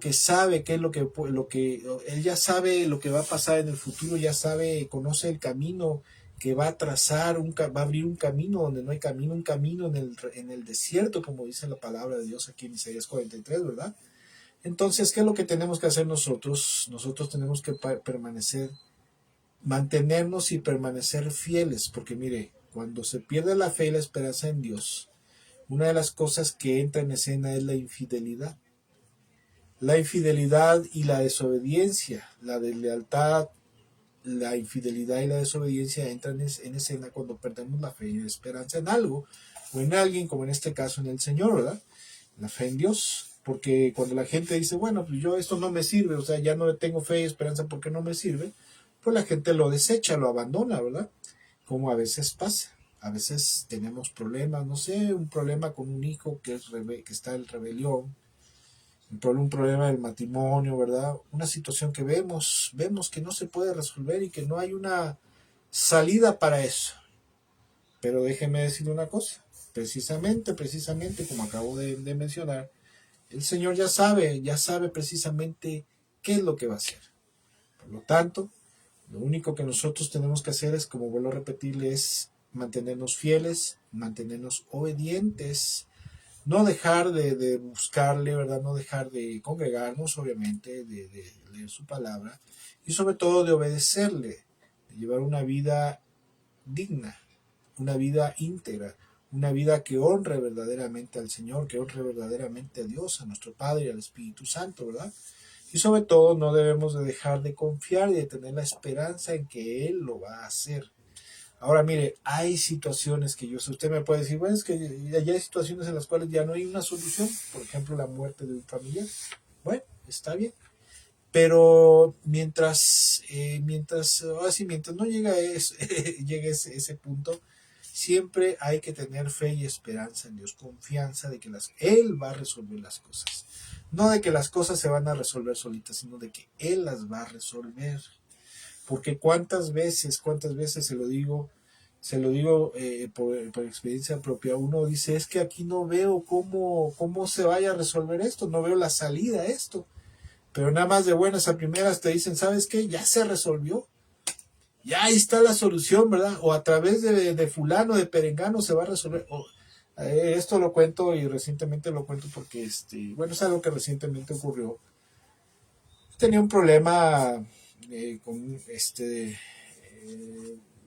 A: que sabe qué es lo que él ya sabe lo que va a pasar en el futuro, ya sabe, conoce el camino que va a trazar, va a abrir un camino donde no hay camino, un camino en el desierto, como dice la palabra de Dios aquí en Isaías 43, ¿verdad? Entonces, ¿qué es lo que tenemos que hacer nosotros? Nosotros tenemos que mantenernos y permanecer fieles, porque mire, cuando se pierde la fe y la esperanza en Dios, una de las cosas que entra en escena es la infidelidad. La infidelidad y la desobediencia, la deslealtad, la infidelidad y la desobediencia entran en escena cuando perdemos la fe y la esperanza en algo o en alguien, como en este caso en el Señor, ¿verdad? La fe en Dios. Porque cuando la gente dice, bueno, pues yo esto no me sirve, o sea, ya no le tengo fe y esperanza porque no me sirve, pues la gente lo desecha, lo abandona, ¿verdad? Como a veces pasa. A veces tenemos problemas, no sé, un problema con un hijo que está en rebelión, un problema del matrimonio, ¿verdad? Una situación que vemos que no se puede resolver y que no hay una salida para eso. Pero déjeme decir una cosa, precisamente, como acabo de mencionar, el Señor ya sabe precisamente qué es lo que va a hacer. Por lo tanto, lo único que nosotros tenemos que hacer es, como vuelvo a repetirle, es mantenernos fieles, mantenernos obedientes, no dejar de buscarle, ¿verdad? No dejar de congregarnos, obviamente, de leer su palabra y sobre todo de obedecerle, de llevar una vida digna, una vida íntegra, una vida que honre verdaderamente al Señor, que honre verdaderamente a Dios, a nuestro Padre y al Espíritu Santo, ¿verdad? Y sobre todo no debemos de dejar de confiar y de tener la esperanza en que Él lo va a hacer. Ahora mire, hay situaciones que usted me puede decir, bueno, es que ya hay situaciones en las cuales ya no hay una solución, por ejemplo la muerte de un familiar. Bueno, está bien, Pero ahora sí, mientras no llega llegue ese punto, siempre hay que tener fe y esperanza en Dios, confianza de que Él va a resolver las cosas. No de que las cosas se van a resolver solitas, sino de que Él las va a resolver. Porque cuántas veces se lo digo por experiencia propia, uno dice, es que aquí no veo cómo se vaya a resolver esto, no veo la salida a esto. Pero nada más de buenas a primeras te dicen, ¿sabes qué? Ya se resolvió. Ya ahí está la solución, ¿verdad? O a través de fulano, de perengano se va a resolver. Esto lo cuento y recientemente lo cuento porque, bueno, es algo que recientemente ocurrió. Tenía un problema con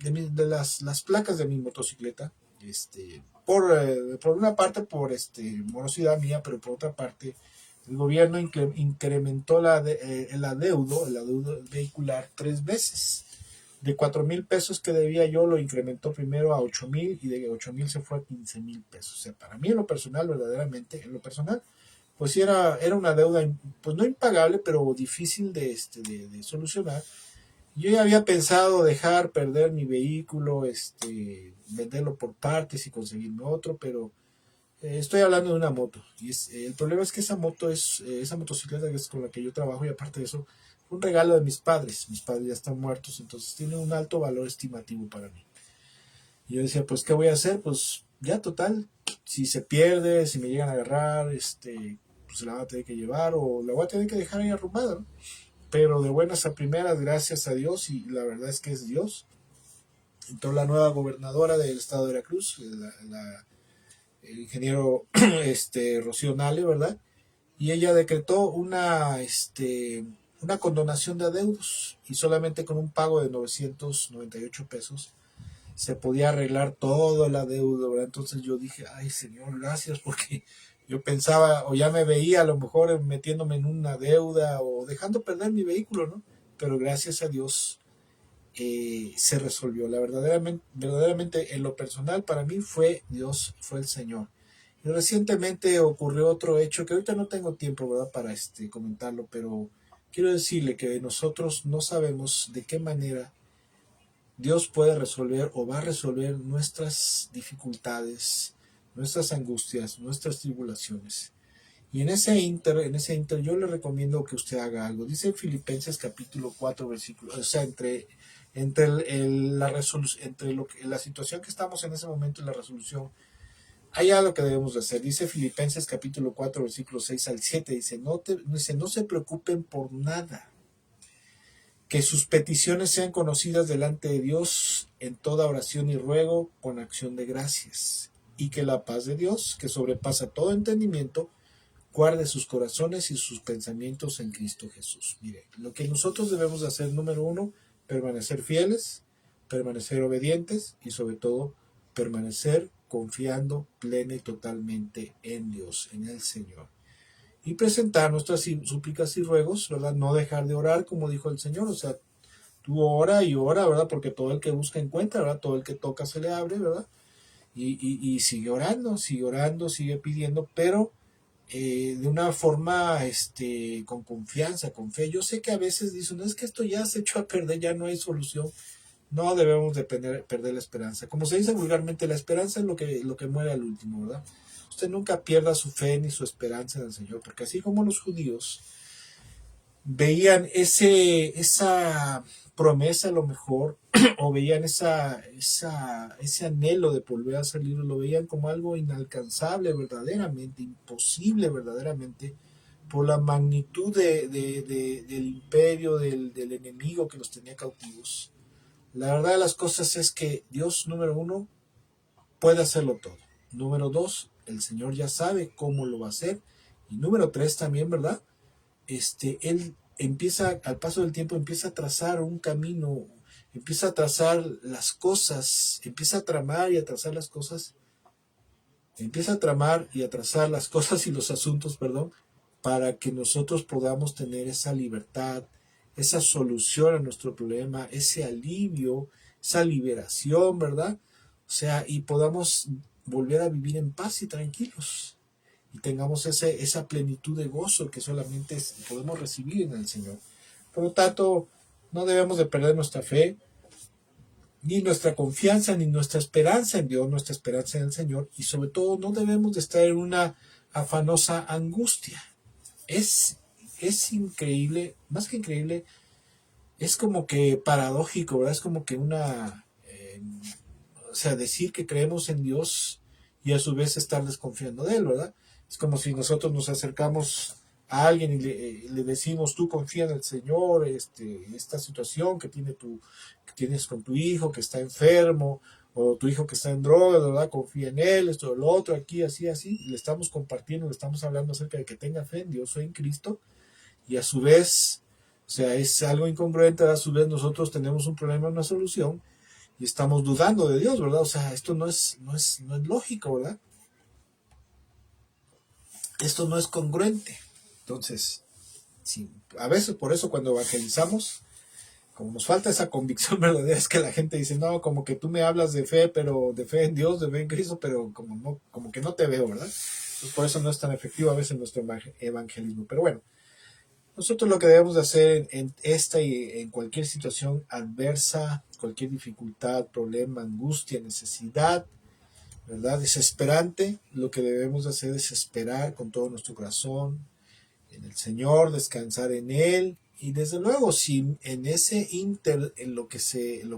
A: de las placas de mi motocicleta. Por una parte por morosidad mía, pero por otra parte el gobierno incrementó el adeudo vehicular 3 veces. De 4,000 pesos que debía yo, lo incrementó primero a 8,000 y de 8,000 se fue a 15,000 pesos. O sea, para mí en lo personal, verdaderamente, en lo personal, pues sí era una deuda, pues no impagable, pero difícil de solucionar. Yo ya había pensado dejar perder mi vehículo, venderlo por partes y conseguirme otro, pero estoy hablando de una moto. Y el problema es que esa motocicleta que es con la que yo trabajo, y aparte de eso, fue un regalo de mis padres. Mis padres ya están muertos, entonces tiene un alto valor estimativo para mí. Y yo decía, pues, ¿qué voy a hacer? Pues, ya total, si se pierde, si me llegan a agarrar, pues se la van a tener que llevar o la voy a tener que dejar ahí arrumbada, ¿no? Pero de buenas a primeras, gracias a Dios, y la verdad es que es Dios, entró la nueva gobernadora del estado de Veracruz, el ingeniero Rocío Nale, ¿verdad? Y ella decretó una condonación de adeudos y solamente con un pago de 998 pesos se podía arreglar todo el adeudo, ¿verdad? Entonces yo dije, ay Señor, gracias, porque yo pensaba o ya me veía a lo mejor metiéndome en una deuda o dejando perder mi vehículo, ¿no? Pero gracias a Dios se resolvió. Verdaderamente en lo personal para mí fue Dios, fue el Señor. Y recientemente ocurrió otro hecho que ahorita no tengo tiempo, ¿verdad?, para comentarlo, pero quiero decirle que nosotros no sabemos de qué manera Dios puede resolver o va a resolver nuestras dificultades, nuestras angustias, nuestras tribulaciones. Y en ese inter yo le recomiendo que usted haga algo. Dice Filipenses capítulo 4 versículo, o sea, la situación que estamos en ese momento y la resolución, hay algo que debemos de hacer. Dice Filipenses capítulo 4 versículo 6 al 7, no se preocupen por nada, que sus peticiones sean conocidas delante de Dios en toda oración y ruego con acción de gracias, y que la paz de Dios, que sobrepasa todo entendimiento, guarde sus corazones y sus pensamientos en Cristo Jesús. Mire, lo que nosotros debemos de hacer, número uno, permanecer fieles, permanecer obedientes y sobre todo permanecer confiando plena y totalmente en Dios, en el Señor. Y presentar nuestras súplicas y ruegos, ¿verdad? No dejar de orar, como dijo el Señor, o sea, tú ora y ora, ¿verdad? Porque todo el que busca encuentra, ¿verdad? Todo el que toca se le abre, ¿verdad? Y sigue orando, sigue pidiendo, pero de una forma con confianza, con fe. Yo sé que a veces dicen, no, es que esto ya se echó a perder, ya no hay solución. No debemos de perder la esperanza. Como se dice vulgarmente, la esperanza es lo que muere al último, ¿verdad? Usted nunca pierda su fe ni su esperanza en el Señor, porque así como los judíos veían esa promesa a lo mejor, o veían ese anhelo de volver a salir, lo veían como algo inalcanzable verdaderamente, imposible verdaderamente, por la magnitud del imperio, del enemigo que los tenía cautivos. La verdad de las cosas es que Dios, número uno, puede hacerlo todo. Número dos, el Señor ya sabe cómo lo va a hacer. Y número tres también, ¿verdad? Él empieza, al paso del tiempo, empieza a trazar un camino, empieza a trazar las cosas, empieza a tramar y a trazar las cosas, empieza a tramar y a trazar las cosas y los asuntos, perdón, para que nosotros podamos tener esa libertad, esa solución a nuestro problema, ese alivio, esa liberación, ¿verdad? O sea, y podamos volver a vivir en paz y tranquilos y tengamos esa plenitud de gozo que solamente podemos recibir en el Señor. Por lo tanto, no debemos de perder nuestra fe, ni nuestra confianza, ni nuestra esperanza en Dios, nuestra esperanza en el Señor, y sobre todo no debemos de estar en una afanosa angustia. Es, es increíble, más que increíble, es como que paradójico, ¿verdad? Es como que o sea, decir que creemos en Dios y a su vez estar desconfiando de Él, ¿verdad? Es como si nosotros nos acercamos a alguien y le decimos, tú confía en el Señor, esta situación que tienes con tu hijo que está enfermo, o tu hijo que está en droga, ¿verdad? Confía en Él, esto, lo otro, aquí, así, así, y le estamos compartiendo, le estamos hablando acerca de que tenga fe en Dios o en Cristo, y a su vez, o sea, es algo incongruente, a su vez nosotros tenemos un problema, una solución, y estamos dudando de Dios, ¿verdad? O sea, esto no es lógico, ¿verdad? Esto no es congruente. Entonces, sí, a veces por eso cuando evangelizamos, como nos falta esa convicción verdadera, es que la gente dice, no, como que tú me hablas de fe, pero de fe en Dios, de fe en Cristo, pero como que no te veo, ¿verdad? Entonces por eso no es tan efectivo a veces nuestro evangelismo. Pero bueno, nosotros lo que debemos de hacer en esta y en cualquier situación adversa, cualquier dificultad, problema, angustia, necesidad, ¿verdad? Desesperante, lo que debemos de hacer es esperar con todo nuestro corazón en el Señor, descansar en Él, y desde luego, si en ese inter, en lo que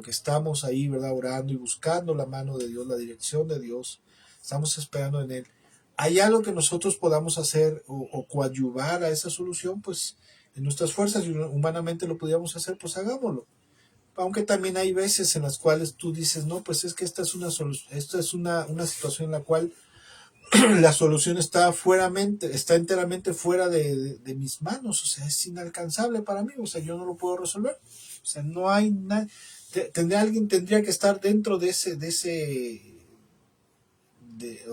A: estamos ahí, ¿verdad? Orando y buscando la mano de Dios, la dirección de Dios, estamos esperando en Él, hay algo que nosotros podamos hacer o coadyuvar a esa solución, pues en nuestras fuerzas y humanamente lo podíamos hacer, pues hagámoslo. Aunque también hay veces en las cuales tú dices, no, pues es que esta es una situación en la cual la solución está enteramente fuera de mis manos, o sea, es inalcanzable para mí, o sea, yo no lo puedo resolver, o sea, no hay nada, alguien tendría que estar dentro o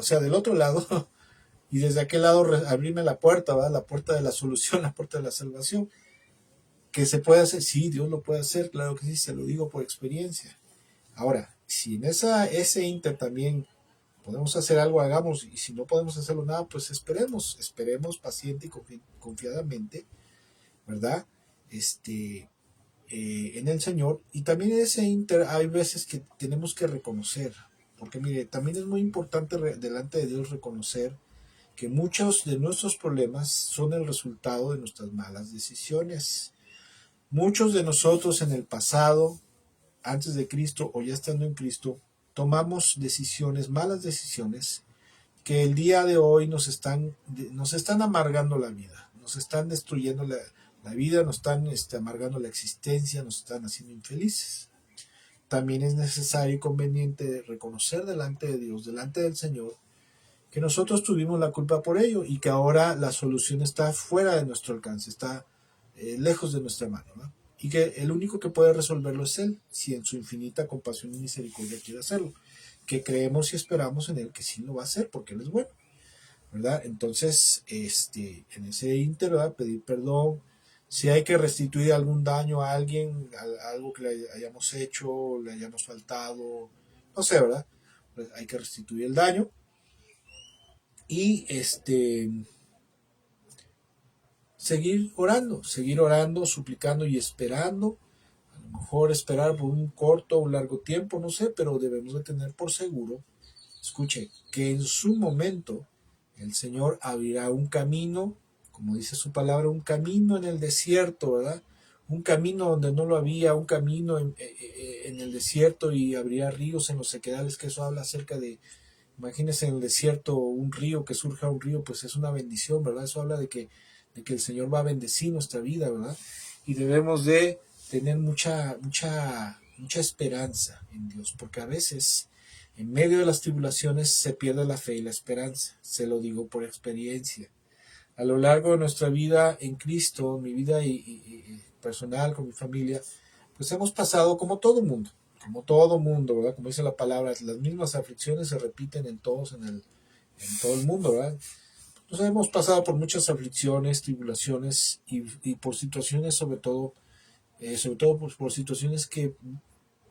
A: sea, del otro lado, y desde aquel lado abrirme la puerta, ¿verdad? La puerta de la solución, la puerta de la salvación, que se puede hacer, sí, Dios lo puede hacer, claro que sí, se lo digo por experiencia. Ahora, si en ese inter también podemos hacer algo, hagamos, y si no podemos hacerlo nada, pues esperemos paciente y confiadamente, ¿verdad? En el Señor. Y también en ese inter hay veces que tenemos que reconocer, porque mire, también es muy importante delante de Dios reconocer que muchos de nuestros problemas son el resultado de nuestras malas decisiones. Muchos de nosotros en el pasado, antes de Cristo o ya estando en Cristo, tomamos decisiones, malas decisiones, que el día de hoy nos están amargando la vida, nos están destruyendo la vida, nos están amargando la existencia, nos están haciendo infelices. También es necesario y conveniente reconocer delante de Dios, delante del Señor, que nosotros tuvimos la culpa por ello y que ahora la solución está fuera de nuestro alcance, está lejos de nuestra mano, ¿no? Y que el único que puede resolverlo es Él, si en su infinita compasión y misericordia quiere hacerlo, que creemos y esperamos en Él que sí lo va a hacer porque Él es bueno, ¿verdad? Entonces, en ese ínter, ¿verdad? Pedir perdón, si hay que restituir algún daño a alguien, algo que le hayamos hecho, le hayamos faltado, no sé, ¿verdad? Pues hay que restituir el daño y seguir orando, suplicando y esperando. A lo mejor esperar por un corto o un largo tiempo, no sé, pero debemos de tener por seguro, escuche, que en su momento el Señor abrirá un camino, como dice su palabra, un camino en el desierto, ¿verdad? Un camino donde no lo había, un camino en el desierto, y abrirá ríos en los sequedales, que eso habla acerca de, imagínense en el desierto un río, que surja un río, pues es una bendición, ¿verdad? Eso habla de que el Señor va a bendecir nuestra vida, ¿verdad? Y debemos de tener mucha esperanza en Dios, porque a veces en medio de las tribulaciones se pierde la fe y la esperanza, se lo digo por experiencia. A lo largo de nuestra vida en Cristo, mi vida y personal, con mi familia, pues hemos pasado como todo mundo, ¿verdad? Como dice la palabra, las mismas aflicciones se repiten en todos, en todo el mundo, ¿verdad? Nos hemos pasado por muchas aflicciones, tribulaciones y por situaciones, sobre todo por situaciones que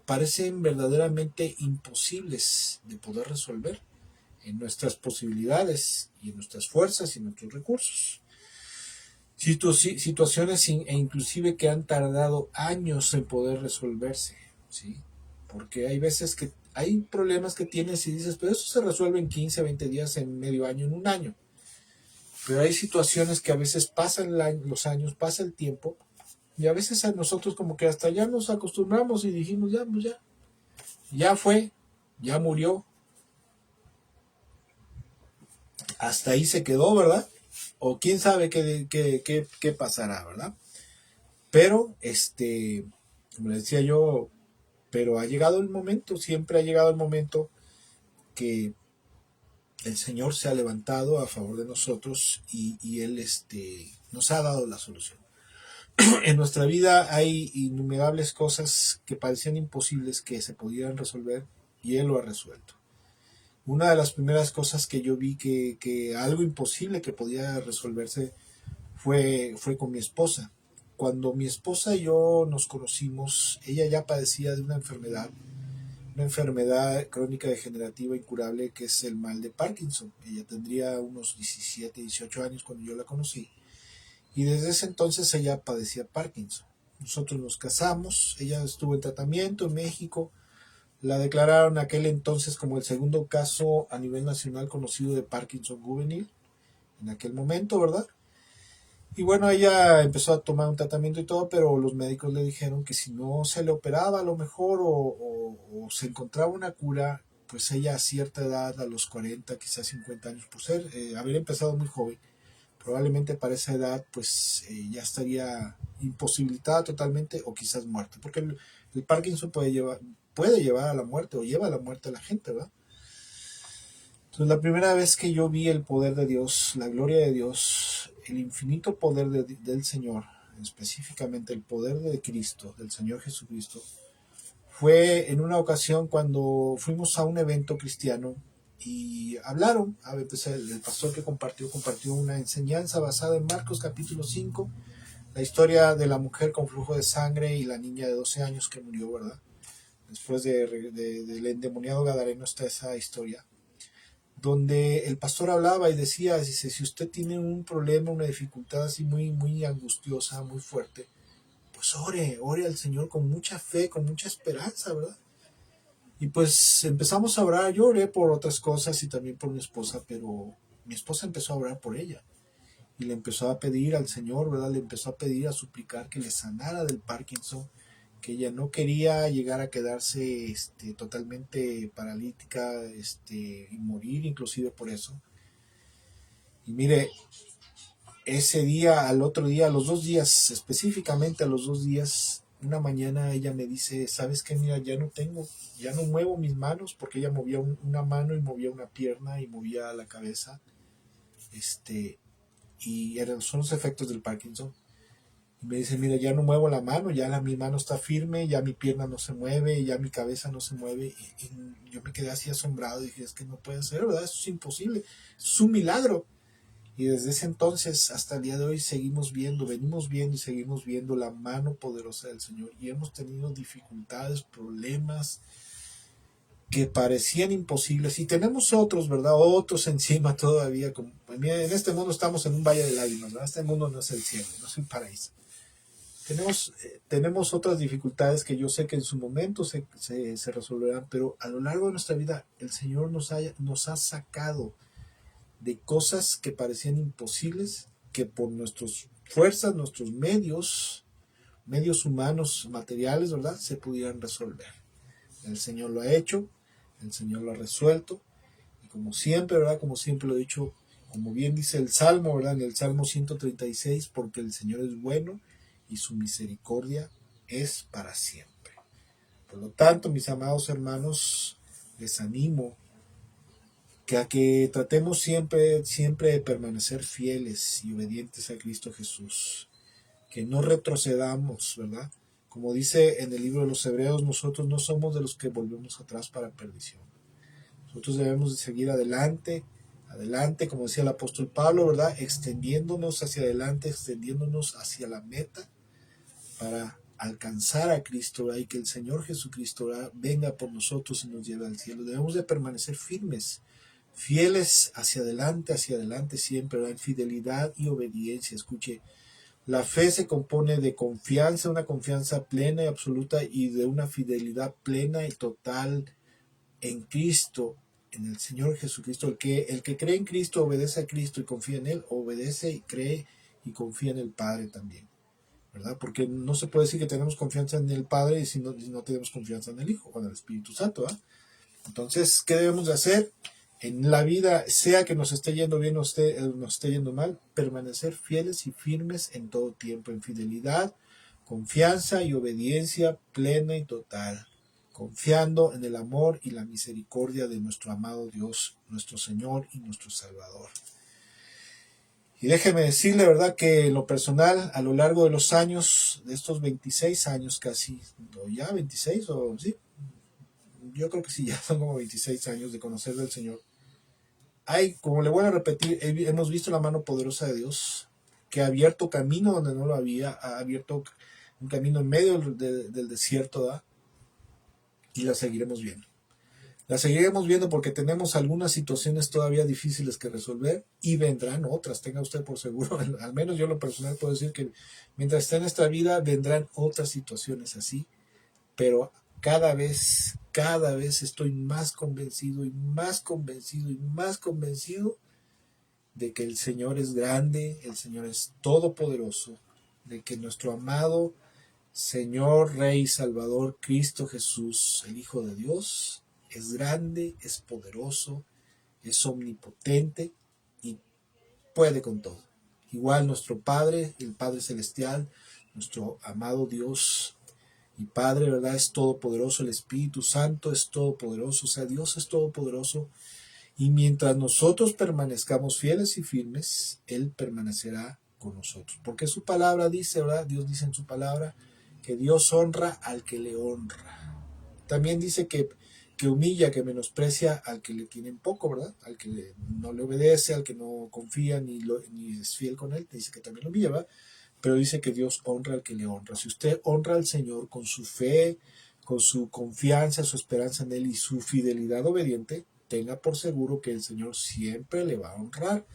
A: parecen verdaderamente imposibles de poder resolver en nuestras posibilidades y en nuestras fuerzas y en nuestros recursos. situaciones e inclusive que han tardado años en poder resolverse, ¿sí? Porque hay veces que hay problemas que tienes y dices, pero eso se resuelve en 15, 20 días, en medio año, en un año. Pero hay situaciones que a veces pasan los años, pasa el tiempo, y a veces a nosotros como que hasta ya nos acostumbramos y dijimos, ya, pues ya fue, ya murió, hasta ahí se quedó, ¿verdad? O quién sabe qué pasará, ¿verdad? Pero, como le decía yo, pero ha llegado el momento, siempre ha llegado el momento que el Señor se ha levantado a favor de nosotros y Él nos ha dado la solución. En nuestra vida hay innumerables cosas que parecían imposibles que se pudieran resolver y Él lo ha resuelto. Una de las primeras cosas que yo vi que algo imposible que podía resolverse fue con mi esposa. Cuando mi esposa y yo nos conocimos, ella ya padecía de una enfermedad crónica degenerativa incurable que es el mal de Parkinson. Ella tendría unos 17, 18 años cuando yo la conocí y desde ese entonces ella padecía Parkinson. Nosotros nos casamos, ella estuvo en tratamiento en México, la declararon aquel entonces como el segundo caso a nivel nacional conocido de Parkinson juvenil, en aquel momento, ¿verdad? Y bueno, ella empezó a tomar un tratamiento y todo, pero los médicos le dijeron que si no se le operaba a lo mejor o se encontraba una cura, pues ella a cierta edad, a los 40, quizás 50 años, por haber empezado muy joven, probablemente para esa edad pues ya estaría imposibilitada totalmente o quizás muerta, porque el Parkinson puede llevar a la muerte o lleva a la muerte a la gente, ¿verdad? Entonces la primera vez que yo vi el poder de Dios, la gloria de Dios, el infinito poder del Señor, específicamente el poder de Cristo, del Señor Jesucristo, fue en una ocasión cuando fuimos a un evento cristiano y hablaron, a ver, pues el pastor que compartió una enseñanza basada en Marcos capítulo 5, la historia de la mujer con flujo de sangre y la niña de 12 años que murió, ¿verdad? Después del endemoniado gadareno está esa historia, donde el pastor hablaba y dice, si usted tiene un problema, una dificultad así muy, muy angustiosa, muy fuerte, pues ore al Señor con mucha fe, con mucha esperanza, ¿verdad? Y pues empezamos a orar, yo oré por otras cosas y también por mi esposa, pero mi esposa empezó a orar por ella y le empezó a pedir al Señor, ¿verdad? Le empezó a pedir, a suplicar que le sanara del Parkinson, que ella no quería llegar a quedarse totalmente paralítica y morir inclusive por eso. Y mire, ese día, al otro día, a los 2 días, específicamente a los 2 días, una mañana ella me dice, ¿sabes qué? Mira, ya no muevo mis manos, porque ella movía una mano y movía una pierna y movía la cabeza, y son los efectos del Parkinson. Y me dice, mira, ya no muevo la mano, mi mano está firme, ya mi pierna no se mueve, ya mi cabeza no se mueve. Y yo me quedé así asombrado y dije, es que no puede ser, ¿verdad? Eso es imposible, es un milagro. Y desde ese entonces hasta el día de hoy venimos viendo y seguimos viendo la mano poderosa del Señor. Y hemos tenido dificultades, problemas que parecían imposibles. Y tenemos otros, ¿verdad? Otros encima todavía. En este mundo estamos en un valle de lágrimas, ¿verdad? Este mundo no es el cielo, no es el paraíso. Tenemos otras dificultades que yo sé que en su momento se resolverán, pero a lo largo de nuestra vida el Señor nos ha sacado de cosas que parecían imposibles, que por nuestras fuerzas, nuestros medios humanos, materiales, ¿verdad?, se pudieran resolver. El Señor lo ha hecho, el Señor lo ha resuelto, y como siempre, ¿verdad?, como siempre lo he dicho, como bien dice el Salmo, ¿verdad?, en el Salmo 136, porque el Señor es bueno y su misericordia es para siempre. Por lo tanto, mis amados hermanos, les animo a que tratemos siempre de permanecer fieles y obedientes a Cristo Jesús, que no retrocedamos, ¿verdad? Como dice en el libro de los Hebreos, nosotros no somos de los que volvemos atrás para perdición. Nosotros debemos de seguir adelante, como decía el apóstol Pablo, ¿verdad? Extendiéndonos hacia adelante, extendiéndonos hacia la meta para alcanzar a Cristo, ¿verdad? Y que el Señor Jesucristo, ¿verdad?, venga por nosotros y nos lleve al cielo. Debemos de permanecer fieles hacia adelante siempre, ¿verdad?, en fidelidad y obediencia. Escuche, La fe se compone de confianza, una confianza plena y absoluta y de una fidelidad plena y total en Cristo, en el Señor Jesucristo. El que cree en Cristo obedece a Cristo y confía en Él, obedece y cree y confía en el Padre también, ¿verdad? Porque no se puede decir que tenemos confianza en el Padre y si no tenemos confianza en el Hijo o en el Espíritu Santo, ¿verdad? Entonces, ¿qué debemos de hacer? En la vida, sea que nos esté yendo bien o nos esté yendo mal, permanecer fieles y firmes en todo tiempo, en fidelidad, confianza y obediencia plena y total, confiando en el amor y la misericordia de nuestro amado Dios, nuestro Señor y nuestro Salvador. Y déjeme decirle, ¿verdad?, que en lo personal, a lo largo de los años, de estos 26 años casi, o ya 26, o sí, yo creo que sí, ya son como 26 años de conocer del Señor. Como le voy a repetir, hemos visto la mano poderosa de Dios, que ha abierto camino donde no lo había, ha abierto un camino en medio del desierto, ¿da? Y la seguiremos viendo. La seguiremos viendo porque tenemos algunas situaciones todavía difíciles que resolver y vendrán otras, tenga usted por seguro. Al menos yo lo personal puedo decir que mientras esté en esta vida vendrán otras situaciones así, pero cada vez estoy más convencido y más convencido y más convencido de que el Señor es grande, el Señor es todopoderoso, de que nuestro amado Señor, Rey, Salvador, Cristo Jesús, el Hijo de Dios, es grande, es poderoso, es omnipotente y puede con todo. Igual nuestro Padre, el Padre Celestial, nuestro amado Dios y Padre, ¿verdad? Es todopoderoso, el Espíritu Santo es todopoderoso, o sea, Dios es todopoderoso. Y mientras nosotros permanezcamos fieles y firmes, Él permanecerá con nosotros. Porque su palabra dice, ¿verdad? Dios dice en su palabra que Dios honra al que le honra. También dice que humilla, que menosprecia al que le tienen poco, ¿verdad? Al que no le obedece, al que no confía ni es fiel con Él. Dice que también lo humilla, ¿verdad? Pero dice que Dios honra al que le honra. Si usted honra al Señor con su fe, con su confianza, su esperanza en Él y su fidelidad obediente, tenga por seguro que el Señor siempre le va a honrar.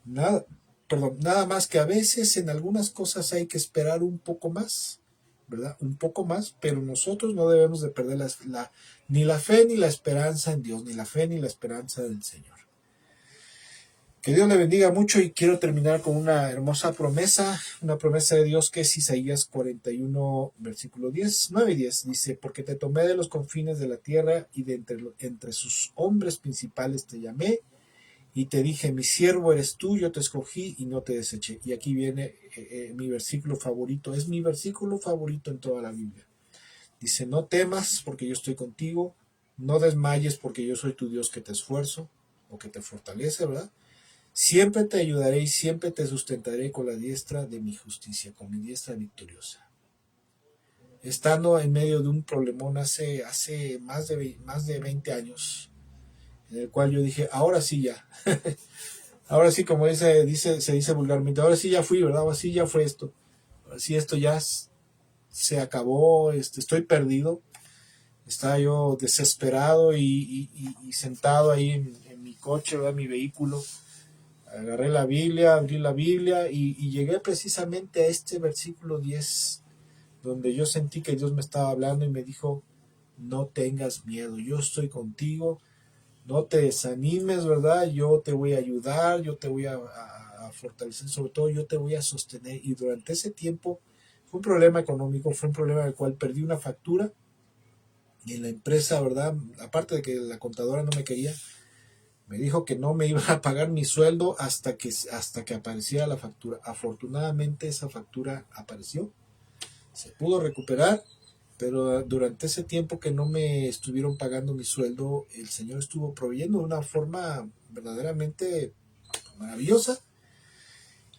A: Nada más que a veces en algunas cosas hay que esperar un poco más, ¿verdad? Un poco más, pero nosotros no debemos de perder ni la fe ni la esperanza en Dios, ni la fe ni la esperanza del Señor. Que Dios le bendiga mucho y quiero terminar con una hermosa promesa, una promesa de Dios que es Isaías 41, versículo 10, 9 y 10. Dice, porque te tomé de los confines de la tierra y de entre sus hombres principales te llamé y te dije, mi siervo eres tú, yo te escogí y no te deseché. Y aquí viene mi versículo favorito, es mi versículo favorito en toda la Biblia. Dice, no temas porque yo estoy contigo, no desmayes porque yo soy tu Dios que te esfuerzo o que te fortalece, ¿verdad? Siempre te ayudaré y siempre te sustentaré con la diestra de mi justicia, con mi diestra victoriosa. Estando en medio de un problemón hace más de 20 años, en el cual yo dije, ahora sí ya, ahora sí, como se dice vulgarmente, ahora sí ya fui, ¿verdad? Ahora sí ya fue esto, ahora sí esto ya se acabó, estoy perdido. Estaba yo desesperado y sentado ahí en mi coche, ¿verdad? Mi vehículo. Agarré la Biblia, abrí la Biblia y llegué precisamente a este versículo 10, donde yo sentí que Dios me estaba hablando y me dijo, no tengas miedo, yo estoy contigo, no te desanimes, ¿verdad? Yo te voy a ayudar, yo te voy a fortalecer, sobre todo yo te voy a sostener. Y durante ese tiempo fue un problema económico, fue un problema del cual perdí una factura y en la empresa, ¿verdad? Aparte de que la contadora no me quería, me dijo que no me iba a pagar mi sueldo hasta que apareciera la factura. Afortunadamente esa factura apareció, se pudo recuperar, pero durante ese tiempo que no me estuvieron pagando mi sueldo, el Señor estuvo proveyendo de una forma verdaderamente maravillosa.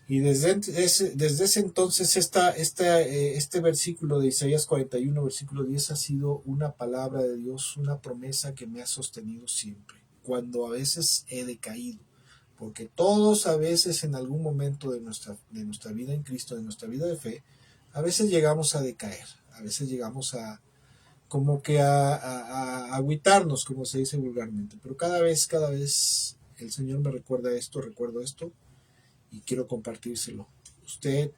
A: Y desde ese entonces este versículo de Isaías 41, versículo 10 ha sido una palabra de Dios, una promesa que me ha sostenido siempre, cuando a veces he decaído, porque todos a veces en algún momento de nuestra vida en Cristo, de nuestra vida de fe, a veces llegamos a decaer, a veces llegamos a como que a agüitarnos, como se dice vulgarmente, pero cada vez el Señor me recuerdo esto, y quiero compartírselo. Usted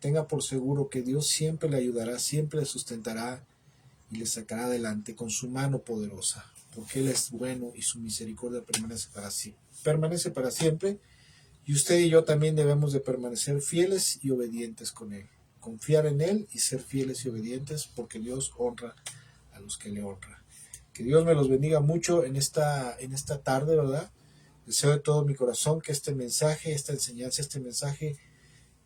A: tenga por seguro que Dios siempre le ayudará, siempre le sustentará y le sacará adelante con su mano poderosa, porque Él es bueno y su misericordia permanece para siempre. Y usted y yo también debemos de permanecer fieles y obedientes con Él, confiar en Él y ser fieles y obedientes, porque Dios honra a los que le honran. Que Dios me los bendiga mucho en esta tarde, ¿verdad? Deseo de todo mi corazón que este mensaje, esta enseñanza, este mensaje,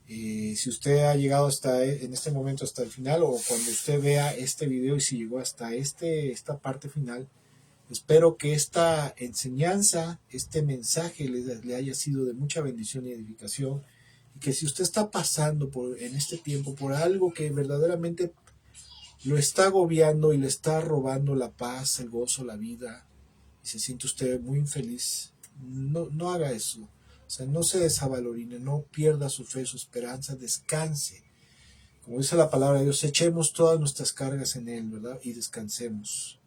A: si usted ha llegado en este momento hasta el final, o cuando usted vea este video y si llegó hasta esta parte final, espero que esta enseñanza, este mensaje le haya sido de mucha bendición y edificación, y que si usted está pasando en este tiempo por algo que verdaderamente lo está agobiando y le está robando la paz, el gozo, la vida, y se siente usted muy infeliz, no haga eso. O sea, no se desavalorine, no pierda su fe, su esperanza, descanse. Como dice la palabra de Dios, echemos todas nuestras cargas en Él, ¿verdad? Y descansemos.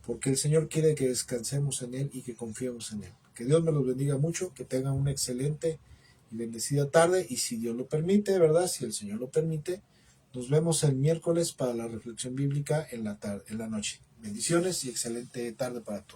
A: Porque el Señor quiere que descansemos en Él y que confiemos en Él. Que Dios me los bendiga mucho, que tengan una excelente y bendecida tarde, y si Dios lo permite, ¿verdad? Si el Señor lo permite, nos vemos el miércoles para la reflexión bíblica en la noche. Bendiciones y excelente tarde para todos.